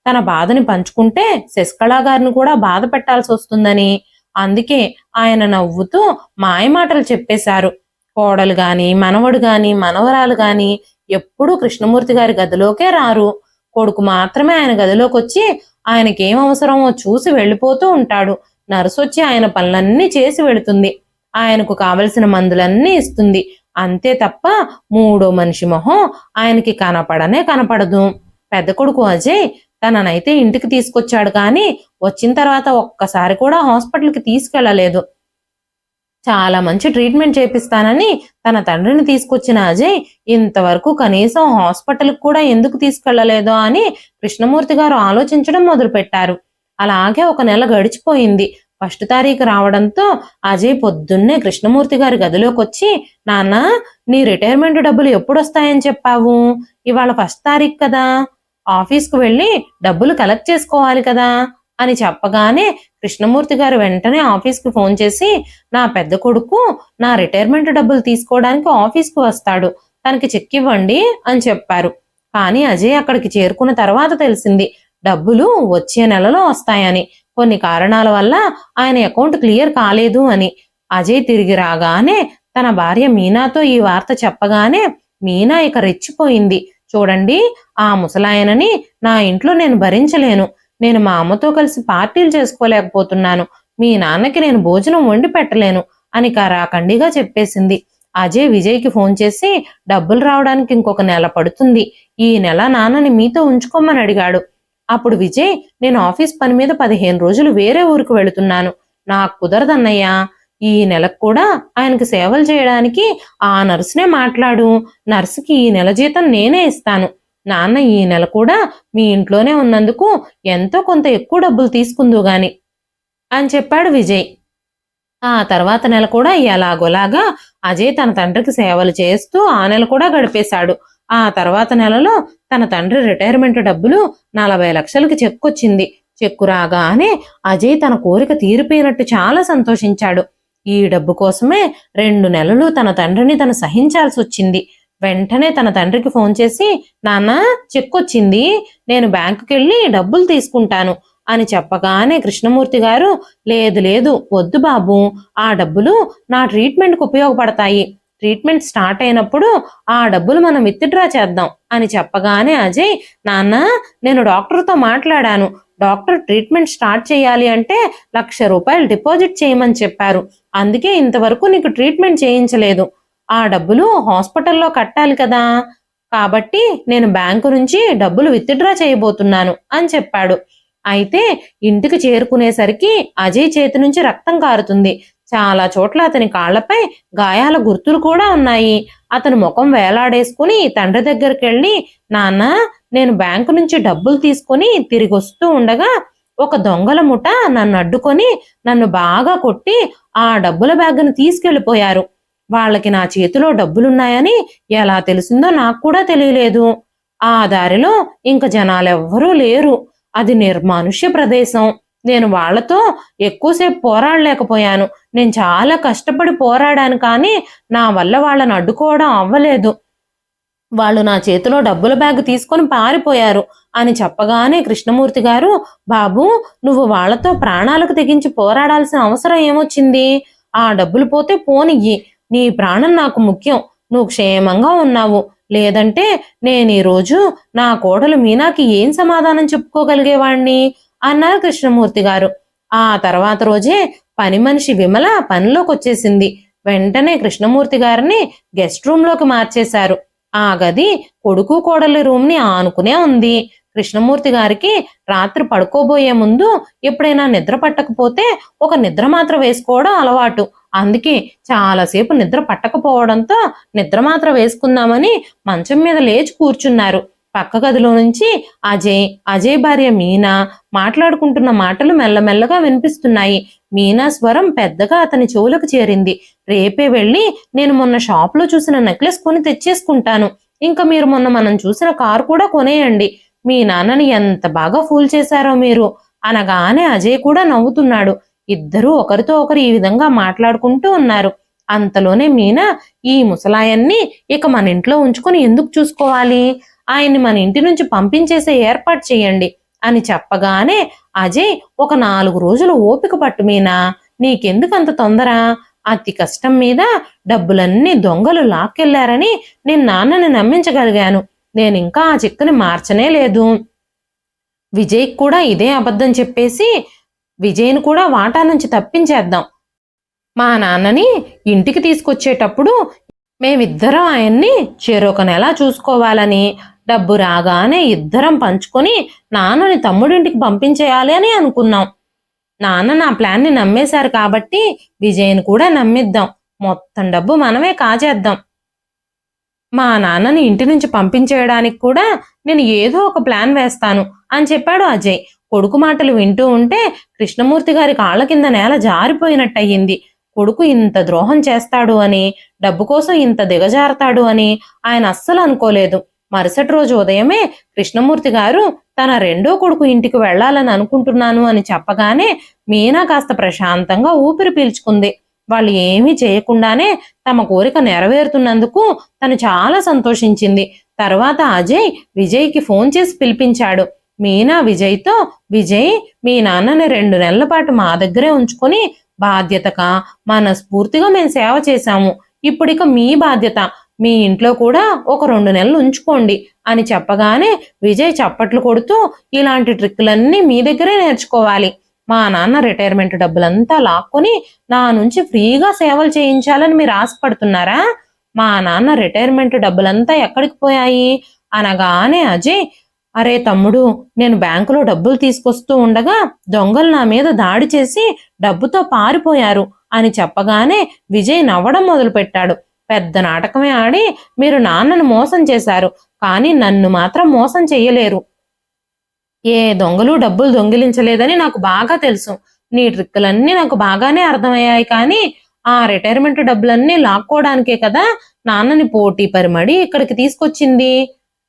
తన బాధని పంచుకుంటే శశికళ గారిని కూడా బాధ పెట్టాల్సి వస్తుందని, అందుకే ఆయన నవ్వుతూ మాయమాటలు చెప్పేశారు. కోడలు గాని, మనవడు గాని, మనవరాలు గాని ఎప్పుడూ కృష్ణమూర్తి గారి గదిలోకే రారు. కొడుకు మాత్రమే ఆయన గదిలోకి వచ్చి ఆయనకేం అవసరమో చూసి వెళ్ళిపోతూ ఉంటాడు. నర్సు వచ్చి ఆయన పనులన్నీ చేసి వెళుతుంది. ఆయనకు కావలసిన మందులన్నీ ఇస్తుంది. అంతే తప్ప మూడో మనిషి మొహం ఆయనకి కనపడదు. పెద్ద కొడుకు అజయ్ తననైతే ఇంటికి తీసుకొచ్చాడు, కానీ వచ్చిన తర్వాత ఒక్కసారి కూడా హాస్పిటల్కి తీసుకెళ్లలేదు. చాలా మంచి ట్రీట్మెంట్ చేపిస్తానని తన తండ్రిని తీసుకొచ్చిన అజయ్ ఇంతవరకు కనీసం హాస్పిటల్కి కూడా ఎందుకు తీసుకెళ్లలేదో అని కృష్ణమూర్తి గారు ఆలోచించడం మొదలుపెట్టారు. అలాగే ఒక నెల గడిచిపోయింది. 1 తారీఖు రావడంతో అజయ్ పొద్దున్నే కృష్ణమూర్తి గారి గదిలోకి వచ్చి, నాన్న, నీ రిటైర్మెంట్ డబ్బులు ఎప్పుడొస్తాయని చెప్పావు? ఇవాళ 1 తారీఖు కదా, ఆఫీస్కు వెళ్ళి డబ్బులు కలెక్ట్ చేసుకోవాలి కదా అని చెప్పగానే కృష్ణమూర్తి గారు వెంటనే ఆఫీస్కి ఫోన్ చేసి, నా పెద్ద కొడుకు నా రిటైర్మెంట్ డబ్బులు తీసుకోవడానికి ఆఫీస్కి వస్తాడు, తనకి చెక్ ఇవ్వండి అని చెప్పారు. కానీ అజయ్ అక్కడికి చేరుకున్న తర్వాత తెలిసింది డబ్బులు వచ్చే నెలలో వస్తాయని. కొన్ని కారణాల వల్ల ఆయన అకౌంట్ క్లియర్ కాలేదు అని. అజయ్ తిరిగి రాగానే తన భార్య మీనాతో ఈ వార్త చెప్పగానే మీనా ఇక రెచ్చిపోయింది. చూడండి, ఆ ముసలాయనని నా ఇంట్లో నేను భరించలేను. నేను మా అమ్మతో కలిసి పార్టీలు చేసుకోలేకపోతున్నాను. మీ నాన్నకి నేను భోజనం వండి పెట్టలేను అని కరాఖండిగా చెప్పేసింది. అజయ్ విజయ్కి ఫోన్ చేసి డబ్బులు రావడానికి ఇంకొక నెల పడుతుంది, ఈ నెల నాన్నని మీతో ఉంచుకోమని అడిగాడు. అప్పుడు విజయ్, నేను ఆఫీస్ పని మీద 15 రోజులు వేరే ఊరికి వెళుతున్నాను, నాకు కుదరదన్నయ్యా. ఈ నెలకు కూడా ఆయనకి సేవలు చేయడానికి ఆ నర్సునే మాట్లాడు, నర్సుకి ఈ నెల జీతం నేనే ఇస్తాను. నాన్న ఈ నెల కూడా మీ ఇంట్లోనే ఉన్నందుకు ఎంతో కొంత ఎక్కువ డబ్బులు తీసుకుందు గాని అని చెప్పాడు విజయ్. ఆ తర్వాత నెల కూడా ఎలాగోలాగా అజయ్ తన తండ్రికి సేవలు చేస్తూ ఆ నెల కూడా గడిపేశాడు. ఆ తర్వాత నెలలో తన తండ్రి రిటైర్మెంట్ డబ్బులు 40 లక్షలకి చెక్కొచ్చింది. చెక్కు రాగానే అజయ్ తన కోరిక తీరిపోయినట్టు చాలా సంతోషించాడు. ఈ డబ్బు కోసమే 2 నెలలు తన తండ్రిని తను సహించాల్సి వచ్చింది. వెంటనే తన తండ్రికి ఫోన్ చేసి, నాన్న, చెక్కొచ్చింది, నేను బ్యాంకుకి వెళ్ళి డబ్బులు తీసుకుంటాను అని చెప్పగానే కృష్ణమూర్తి గారు, లేదు లేదు, వద్దు బాబు, ఆ డబ్బులు నా ట్రీట్మెంట్కి ఉపయోగపడతాయి. ట్రీట్మెంట్ స్టార్ట్ అయినప్పుడు ఆ డబ్బులు మనం విత్డ్రా చేద్దాం అని చెప్పగానే అజయ్, నాన్న, నేను డాక్టర్తో మాట్లాడాను. డాక్టర్ ట్రీట్మెంట్ స్టార్ట్ చేయాలి అంటే 1,00,000 రూపాయలు డిపాజిట్ చేయమని చెప్పారు. అందుకే ఇంతవరకు నీకు ట్రీట్మెంట్ చేయించలేదు. ఆ డబ్బులు హాస్పిటల్లో కట్టాలి కదా, కాబట్టి నేను బ్యాంకు నుంచి డబ్బులు విత్డ్రా చేయబోతున్నాను అని చెప్పాడు. అయితే ఇంటికి చేరుకునేసరికి అజయ్ చేతి నుంచి రక్తం కారుతుంది. చాలా చోట్ల అతని కాళ్లపై గాయాల గుర్తులు కూడా ఉన్నాయి. అతను ముఖం వేలాడేసుకుని తండ్రి దగ్గరికి వెళ్ళి, నాన్న, నేను బ్యాంకు నుంచి డబ్బులు తీసుకుని తిరిగి వస్తూ ఉండగా ఒక దొంగల ముఠ నన్ను అడ్డుకొని నన్ను బాగా కొట్టి ఆ డబ్బుల బ్యాగ్ను తీసుకెళ్లిపోయారు. వాళ్ళకి నా చేతిలో డబ్బులున్నాయని ఎలా తెలిసిందో నాకు కూడా తెలియలేదు. ఆ దారిలో ఇంక జనాలెవ్వరూ లేరు. అది నిర్మానుష్య ప్రదేశం. నేను వాళ్లతో ఎక్కువసేపు పోరాడలేకపోయాను. నేను చాలా కష్టపడి పోరాడాను, కానీ నా వల్ల వాళ్ళని అడ్డుకోవడం అవ్వలేదు. వాళ్ళు నా చేతిలో డబ్బుల బ్యాగ్ తీసుకొని పారిపోయారు అని చెప్పగానే కృష్ణమూర్తి గారు, బాబు, నువ్వు వాళ్లతో ప్రాణాలకు తెగించి పోరాడాల్సిన అవసరం ఏమొచ్చింది? ఆ డబ్బులు పోతే పోనియ్యి, నీ ప్రాణం నాకు ముఖ్యం. నువ్వు క్షేమంగా ఉన్నావు. లేదంటే నేను ఈరోజు నా కోడలు మీనాకి ఏం సమాధానం చెప్పుకోగలిగేవాణ్ణి అన్నారు కృష్ణమూర్తి గారు. ఆ తర్వాత రోజే పని మనిషి విమల పనిలోకి వచ్చేసింది. వెంటనే కృష్ణమూర్తి గారిని గెస్ట్ రూమ్ లోకి మార్చేశారు. ఆ గది కొడుకు కోడలి రూమ్ ని ఆనుకునే ఉంది. కృష్ణమూర్తి గారికి రాత్రి పడుకోబోయే ముందు ఎప్పుడైనా నిద్ర పట్టకపోతే ఒక నిద్ర మాత్ర వేసుకోవడం అలవాటు. అందుకే చాలాసేపు నిద్ర పట్టకపోవడంతో నిద్ర మాత్ర వేసుకుందామని మంచం మీద లేచి కూర్చున్నారు. పక్క గదిలో నుంచి అజయ్ భార్య మీనా మాట్లాడుకుంటున్న మాటలు మెల్లమెల్లగా వినిపిస్తున్నాయి. మీనా స్వరం పెద్దగా అతని చెవులకు చేరింది. రేపే వెళ్ళి నేను మొన్న షాప్లో చూసిన నెక్లెస్ కొని తెచ్చేసుకుంటాను. ఇంకా మీరు మొన్న మనం చూసిన కారు కూడా కొనేయండి. మీ నాన్నని ఎంత బాగా ఫూల్ చేశారో మీరు అనగానే అజయ్ కూడా నవ్వుతున్నాడు. ఇద్దరూ ఒకరితో ఒకరు ఈ విధంగా మాట్లాడుకుంటూ ఉన్నారు. అంతలోనే మీనా, ఈ ముసలాయన్ని ఇక మన ఇంట్లో ఉంచుకొని ఎందుకు చూసుకోవాలి, ఆయన్ని మన ఇంటి నుంచి పంపించేసే ఏర్పాటు చేయండి అని చెప్పగానే అజయ్, ఒక 4 రోజులు ఓపిక పట్టు మీనా, నీకెందుకు అంత తొందర? అతి కష్టం మీద డబ్బులన్నీ దొంగలు లాక్కెళ్లారని నేను నాన్నని నమ్మించగలిగాను. నేనింకా ఆ చిక్కుని మార్చనే లేదు. విజయ్ కూడా ఇదే అబద్ధం చెప్పేసి విజయ్ను కూడా వాటా నుంచి తప్పించేద్దాం. మా నాన్నని ఇంటికి తీసుకొచ్చేటప్పుడు మేమిద్దరం ఆయన్ని చెరొక నెల చూసుకోవాలని, డబ్బు రాగానే ఇద్దరం పంచుకొని నాన్నని తమ్ముడింటికి పంపించేయాలి అని అనుకున్నాం. నాన్న నా ప్లాన్ని నమ్మేశారు కాబట్టి విజయ్ని కూడా నమ్మిద్దాం. మొత్తం డబ్బు మనమే కాజేద్దాం. మా నాన్నని ఇంటి నుంచి పంపించేయడానికి కూడా నేను ఏదో ఒక ప్లాన్ వేస్తాను అని చెప్పాడు అజయ్. కొడుకు మాటలు వింటూ ఉంటే కృష్ణమూర్తి గారి కాళ్ళ కింద నేల జారిపోయినట్టయింది. కొడుకు ఇంత ద్రోహం చేస్తాడు అని, డబ్బు కోసం ఇంత దిగజారతాడు అని ఆయన అస్సలు అనుకోలేదు. మరుసటి రోజు ఉదయమే కృష్ణమూర్తి గారు తన రెండో కొడుకు ఇంటికి వెళ్లాలని అనుకుంటున్నాను అని చెప్పగానే మీనా కాస్త ప్రశాంతంగా ఊపిరి పీల్చుకుంది. వాళ్ళు ఏమీ చేయకుండానే తమ కోరిక నెరవేరుతున్నందుకు తను చాలా సంతోషించింది. తర్వాత అజయ్ విజయ్కి ఫోన్ చేసి పిలిపించాడు. మీనా విజయ్తో, విజయ్, మీ నాన్నని 2 నెలల పాటు మా దగ్గరే ఉంచుకొని బాధ్యతగా మనస్ఫూర్తిగా మేము సేవ చేశాము. ఇప్పుడిక మీ బాధ్యత, మీ ఇంట్లో కూడా ఒక 2 నెలలు ఉంచుకోండి అని చెప్పగానే విజయ్ చప్పట్లు కొడుతూ, ఇలాంటి ట్రిక్కులన్నీ మీ దగ్గరే నేర్చుకోవాలి. మా నాన్న రిటైర్మెంట్ డబ్బులంతా లాక్కొని నా నుంచి ఫ్రీగా సేవలు చేయించాలని మీరు ఆశపడుతున్నారా? మా నాన్న రిటైర్మెంట్ డబ్బులంతా ఎక్కడికి పోయాయి అనగానే అజయ్, అరే తమ్ముడు, నేను బ్యాంకులో డబ్బులు తీసుకొస్తూ ఉండగా దొంగలు నా మీద దాడి చేసి డబ్బుతో పారిపోయారు అని చెప్పగానే విజయ్ నవ్వడం మొదలుపెట్టాడు. పెద్ద నాటకమే ఆడి మీరు నాన్నను మోసం చేశారు, కానీ నన్ను మాత్రం మోసం చెయ్యలేరు. ఏ దొంగలు డబ్బులు దొంగిలించలేదని నాకు బాగా తెలుసు. నీ ట్రిక్కులన్నీ నాకు బాగానే అర్థమయ్యాయి. కానీ ఆ రిటైర్మెంట్ డబ్బులన్నీ లాక్కోవడానికే కదా నాన్నని పోటీ పరిమడి ఇక్కడికి తీసుకొచ్చింది.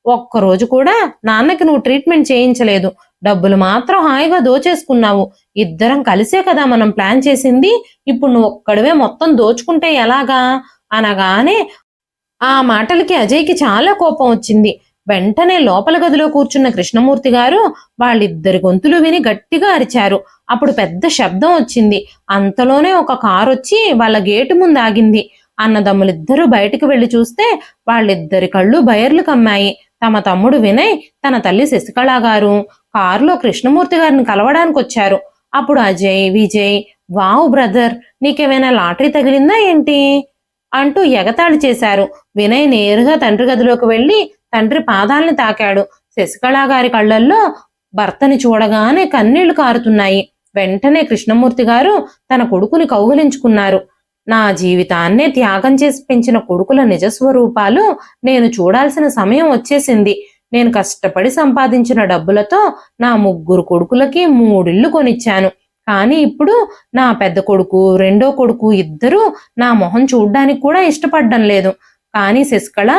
ఒక్కరోజు కూడా నాన్నకి నువ్వు ట్రీట్మెంట్ చేయించలేదు, డబ్బులు మాత్రం హాయిగా దోచేసుకున్నావు. ఇద్దరం కలిసే కదా మనం ప్లాన్ చేసింది. ఇప్పుడు నువ్వు ఒక్కడివే మొత్తం దోచుకుంటే ఎలాగా అనగానే ఆ మాటలకి అజయ్కి చాలా కోపం వచ్చింది. వెంటనే లోపల గదిలో కూర్చున్న కృష్ణమూర్తి గారు వాళ్ళిద్దరి గొంతులు విని గట్టిగా అరిచారు. అప్పుడు పెద్ద శబ్దం వచ్చింది. అంతలోనే ఒక కారు వచ్చి వాళ్ళ గేటు ముందు ఆగింది. అన్నదమ్ములిద్దరూ బయటికి వెళ్లి చూస్తే వాళ్ళిద్దరి కళ్ళు బయర్లు కమ్మాయి. తమ తమ్ముడు వినయ్, తన తల్లి శశికళ గారు కారులో కృష్ణమూర్తి గారిని కలవడానికి వచ్చారు. అప్పుడు అజయ్, విజయ్, వావ్ బ్రదర్, నీకేమైనా లాటరీ తగిలిందా ఏంటి అంటూ ఎగతాళి చేశారు. వినయ్ నేరుగా తండ్రి గదిలోకి వెళ్లి తండ్రి పాదాల్ని తాకాడు. శశికళ గారి కళ్లల్లో భర్తని చూడగానే కన్నీళ్లు కారుతున్నాయి. వెంటనే కృష్ణమూర్తి గారు తన కొడుకుని కౌగిలించుకున్నారు. నా జీవితాన్నే త్యాగం చేసి పెంచిన కొడుకుల నిజస్వరూపాలు నేను చూడాల్సిన సమయం వచ్చేసింది. నేను కష్టపడి సంపాదించిన డబ్బులతో నా 3 కొడుకులకి 3 ఇళ్ళు కొనిచ్చాను. కానీ ఇప్పుడు నా పెద్ద కొడుకు, రెండో కొడుకు ఇద్దరూ నా మొహం చూడ్డానికి కూడా ఇష్టపడడం లేదు. కానీ శశికళ,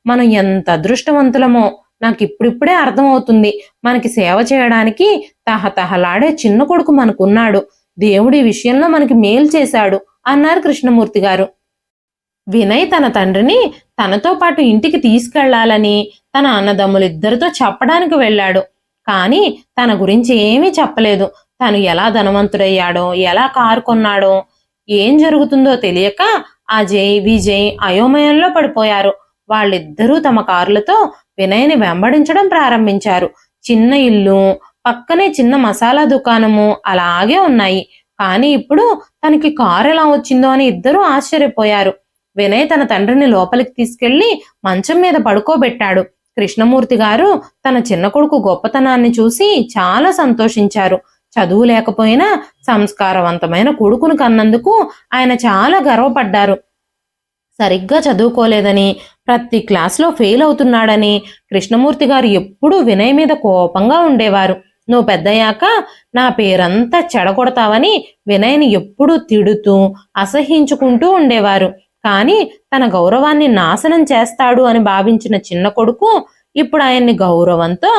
మనం ఎంత అదృష్టవంతులమో నాకు ఇప్పుడిప్పుడే అర్థమవుతుంది. మనకి సేవ చేయడానికి తహతహలాడే చిన్న కొడుకు మనకున్నాడు. దేవుడి విషయంలో మనకి మేలు చేశాడు అన్నారు కృష్ణమూర్తి గారు. వినయ్ తన తండ్రిని తనతో పాటు ఇంటికి తీసుకెళ్లాలని తన అన్నదమ్ములిద్దరితో చెప్పడానికి వెళ్ళాడు. కానీ తన గురించి ఏమీ చెప్పలేదు. తను ఎలా ధనవంతుడయ్యాడో, ఎలా కారు కొన్నాడో, ఏం జరుగుతుందో తెలియక అజయ్, విజయ్ అయోమయంలో పడిపోయారు. వాళ్ళిద్దరూ తమ కారులతో వినయ్ని వెంబడించడం ప్రారంభించారు. చిన్న ఇల్లు, పక్కనే చిన్న మసాలా దుకాణము అలాగే ఉన్నాయి. కానీ ఇప్పుడు తనకి కారు ఎలా వచ్చిందో అని ఇద్దరూ ఆశ్చర్యపోయారు. వినయ్ తన తండ్రిని లోపలికి తీసుకెళ్లి మంచం మీద పడుకోబెట్టాడు. కృష్ణమూర్తి గారు తన చిన్న కొడుకు గొప్పతనాన్ని చూసి చాలా సంతోషించారు. చదువు లేకపోయినా సంస్కారవంతమైన కొడుకును కన్నందుకు ఆయన చాలా గర్వపడ్డారు. సరిగ్గా చదువుకోలేదని, ప్రతి క్లాస్లో ఫెయిల్ అవుతున్నాడని కృష్ణమూర్తి గారు ఎప్పుడూ వినయ్ మీద కోపంగా ఉండేవారు. నువ్వు పెద్దయ్యాక నా పేరంతా చెడగొడతావని వినయ్ని ఎప్పుడూ తిడుతూ అసహ్యించుకుంటూ ఉండేవారు. కానీ తన గౌరవాన్ని నాశనం చేస్తాడు అని భావించిన చిన్న కొడుకు ఇప్పుడు ఆయన్ని గౌరవంతో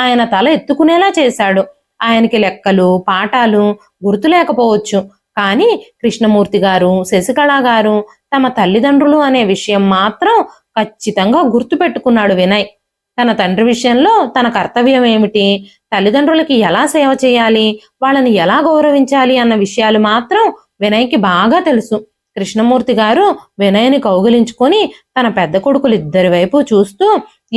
ఆయన తల ఎత్తుకునేలా చేశాడు. ఆయనకి లెక్కలు, పాఠాలు గుర్తు లేకపోవచ్చు. కానీ కృష్ణమూర్తి గారు, శశికళ గారు తమ తల్లిదండ్రులు అనే విషయం మాత్రం ఖచ్చితంగా గుర్తుపెట్టుకున్నాడు వినయ్. తన తండ్రి విషయంలో తన కర్తవ్యం ఏమిటి, తల్లిదండ్రులకి ఎలా సేవ చేయాలి, వాళ్ళని ఎలా గౌరవించాలి అన్న విషయాలు మాత్రం వినయ్కి బాగా తెలుసు. కృష్ణమూర్తి గారు వినయ్ని కౌగిలించుకొని తన పెద్ద కొడుకులు ఇద్దరి వైపు చూస్తూ,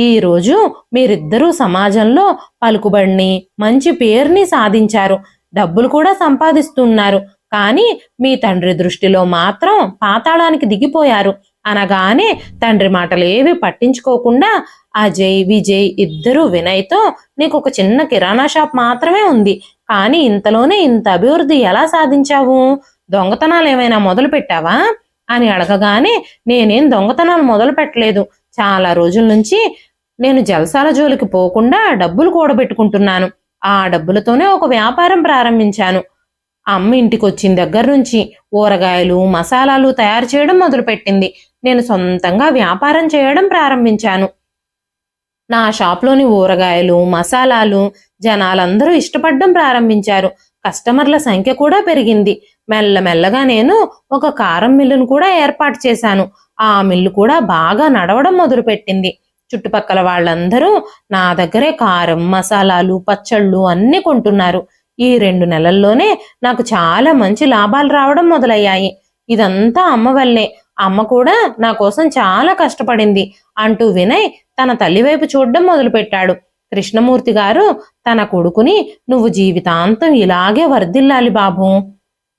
ఈ రోజు మీరిద్దరూ సమాజంలో పలుకుబడిని, మంచి పేరుని సాధించారు, డబ్బులు కూడా సంపాదిస్తున్నారు. కానీ మీ తండ్రి దృష్టిలో మాత్రం పాతాళానికి దిగిపోయారు. అనగానే తండ్రి మాటలేవి పట్టించుకోకుండా అజయ్, విజయ్ ఇద్దరూ వినయ్తో నీకు ఒక చిన్న కిరాణా షాప్ మాత్రమే ఉంది, కానీ ఇంతలోనే ఇంత అభివృద్ధి ఎలా సాధించావు? దొంగతనాలు ఏమైనా మొదలు పెట్టావా అని అడగగానే నేనేం దొంగతనాలు మొదలు పెట్టలేదు. చాలా రోజుల నుంచి నేను జల్సాల జోలికి పోకుండా డబ్బులు కూడబెట్టుకుంటున్నాను. ఆ డబ్బులతోనే ఒక వ్యాపారం ప్రారంభించాను. అమ్మ ఇంటికి వచ్చిన దగ్గర నుంచి ఊరగాయలు, మసాలాలు తయారు చేయడం మొదలుపెట్టింది. నేను సొంతంగా వ్యాపారం చేయడం ప్రారంభించాను. నా షాప్లోని ఊరగాయలు, మసాలాలు జనాలందరూ ఇష్టపడడం ప్రారంభించారు. కస్టమర్ల సంఖ్య కూడా పెరిగింది. మెల్లమెల్లగా నేను ఒక కారం మిల్లును కూడా ఏర్పాటు చేశాను. ఆ మిల్లు కూడా బాగా నడవడం మొదలుపెట్టింది. చుట్టుపక్కల వాళ్ళందరూ నా దగ్గరే కారం, మసాలాలు, పచ్చళ్ళు అన్నీ కొంటున్నారు. ఈ 2 నెలల్లోనే నాకు చాలా మంచి లాభాలు రావడం మొదలయ్యాయి. ఇదంతా అమ్మ వల్లే. అమ్మ కూడా నా కోసం చాలా కష్టపడింది అంటూ వినయ్ తన తల్లి వైపు చూడడం మొదలుపెట్టాడు. కృష్ణమూర్తి గారు తన కొడుకుని నువ్వు జీవితాంతం ఇలాగే వర్ధిల్లాలి బాబు,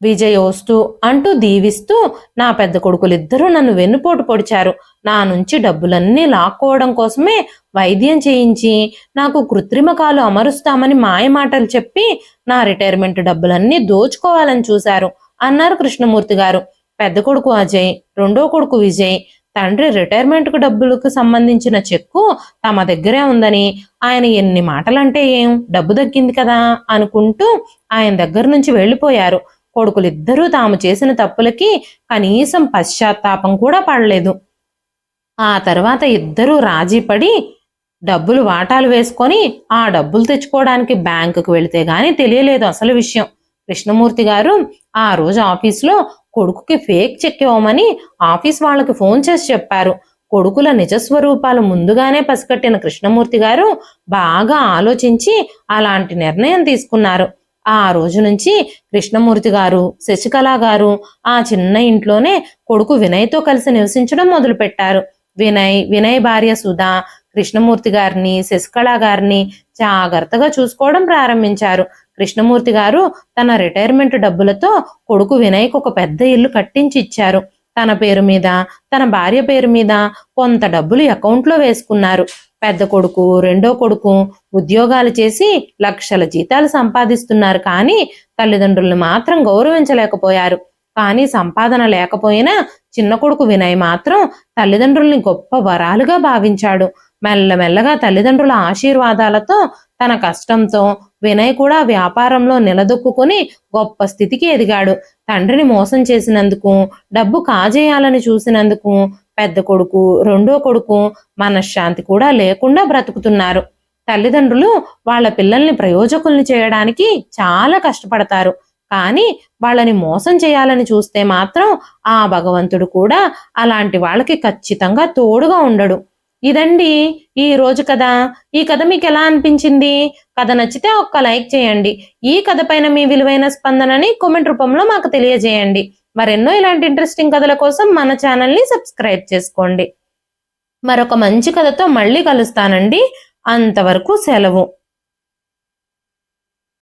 విజయోస్తు అంటూ దీవిస్తూ నా పెద్ద కొడుకులిద్దరూ నన్ను వెన్నుపోటు పొడిచారు. నా నుంచి డబ్బులన్నీ లాక్కోవడం కోసమే వైద్యం చేయించి నాకు కృత్రిమ కాలు అమరుస్తామని మాయమాటలు చెప్పి నా రిటైర్మెంట్ డబ్బులన్నీ దోచుకోవాలని చూశారు అన్నారు కృష్ణమూర్తి గారు. పెద్ద కొడుకు అజయ్, రెండో కొడుకు విజయ్ తండ్రి రిటైర్మెంట్కు డబ్బులకు సంబంధించిన చెక్కు తమ దగ్గరే ఉందని, ఆయన ఎన్ని మాటలంటే ఏం, డబ్బు దక్కింది కదా అనుకుంటూ ఆయన దగ్గర నుంచి వెళ్ళిపోయారు. కొడుకులిద్దరూ తాము చేసిన తప్పులకి కనీసం పశ్చాత్తాపం కూడా పడలేదు. ఆ తర్వాత ఇద్దరూ రాజీ పడి డబ్బులు వాటాలు వేసుకొని ఆ డబ్బులు తెచ్చుకోవడానికి బ్యాంకుకు వెళితే గాని తెలియలేదు అసలు విషయం. కృష్ణమూర్తి గారు ఆ రోజు ఆఫీసులో కొడుకుకి ఫేక్ చెక్ ఇవ్వమని ఆఫీస్ వాళ్ళకి ఫోన్ చేసి చెప్పారు. కొడుకుల నిజస్వరూపాలు ముందుగానే పసిగట్టిన కృష్ణమూర్తి గారు బాగా ఆలోచించి అలాంటి నిర్ణయం తీసుకున్నారు. ఆ రోజు నుంచి కృష్ణమూర్తి గారు, శశికళ గారు ఆ చిన్న ఇంట్లోనే కొడుకు వినయ్తో కలిసి నివసించడం మొదలుపెట్టారు. వినయ్ భార్య సుధా కృష్ణమూర్తి గారిని, శశికళ గారిని జాగ్రత్తగా చూసుకోవడం ప్రారంభించారు. కృష్ణమూర్తి గారు తన రిటైర్మెంట్ డబ్బులతో కొడుకు వినయ్కు ఒక పెద్ద ఇల్లు కట్టించి ఇచ్చారు. తన పేరు మీద, తన భార్య పేరు మీద కొంత డబ్బులు అకౌంట్లో వేసుకున్నారు. పెద్ద కొడుకు, రెండో కొడుకు ఉద్యోగాలు చేసి లక్షల జీతాలు సంపాదిస్తున్నారు. కానీ తల్లిదండ్రులను మాత్రం గౌరవించలేకపోయారు. కానీ సంపాదన లేకపోయినా చిన్న కొడుకు వినయ్ మాత్రం తల్లిదండ్రుల్ని గొప్ప వరాలుగా భావించాడు. మెల్లమెల్లగా తల్లిదండ్రుల ఆశీర్వాదాలతో, తన కష్టంతో వినయ్ కూడా వ్యాపారంలో నిలదొక్కుని గొప్ప స్థితికి ఎదిగాడు. తండ్రిని మోసం చేసినందుకు, డబ్బు కాజేయాలని చూసినందుకు పెద్ద కొడుకు, రెండో కొడుకు మనశ్శాంతి కూడా లేకుండా బ్రతుకుతున్నారు. తల్లిదండ్రులు వాళ్ళ పిల్లల్ని ప్రయోజకుల్ని చేయడానికి చాలా కష్టపడతారు. కానీ వాళ్ళని మోసం చేయాలని చూస్తే మాత్రం ఆ భగవంతుడు కూడా అలాంటి వాళ్ళకి ఖచ్చితంగా తోడుగా ఉండడు. ఇదండి ఈ రోజు కథ. ఈ కథ మీకు ఎలా అనిపించింది? కథ నచ్చితే ఒక్క లైక్ చేయండి. ఈ కథ పైన మీ విలువైన స్పందనని కామెంట్ రూపంలో మాకు తెలియజేయండి. మరెన్నో ఇలాంటి ఇంట్రెస్టింగ్ కథల కోసం మన ఛానల్ని సబ్స్క్రైబ్ చేసుకోండి. మరొక మంచి కథతో మళ్ళీ కలుస్తానండి. అంతవరకు సెలవు.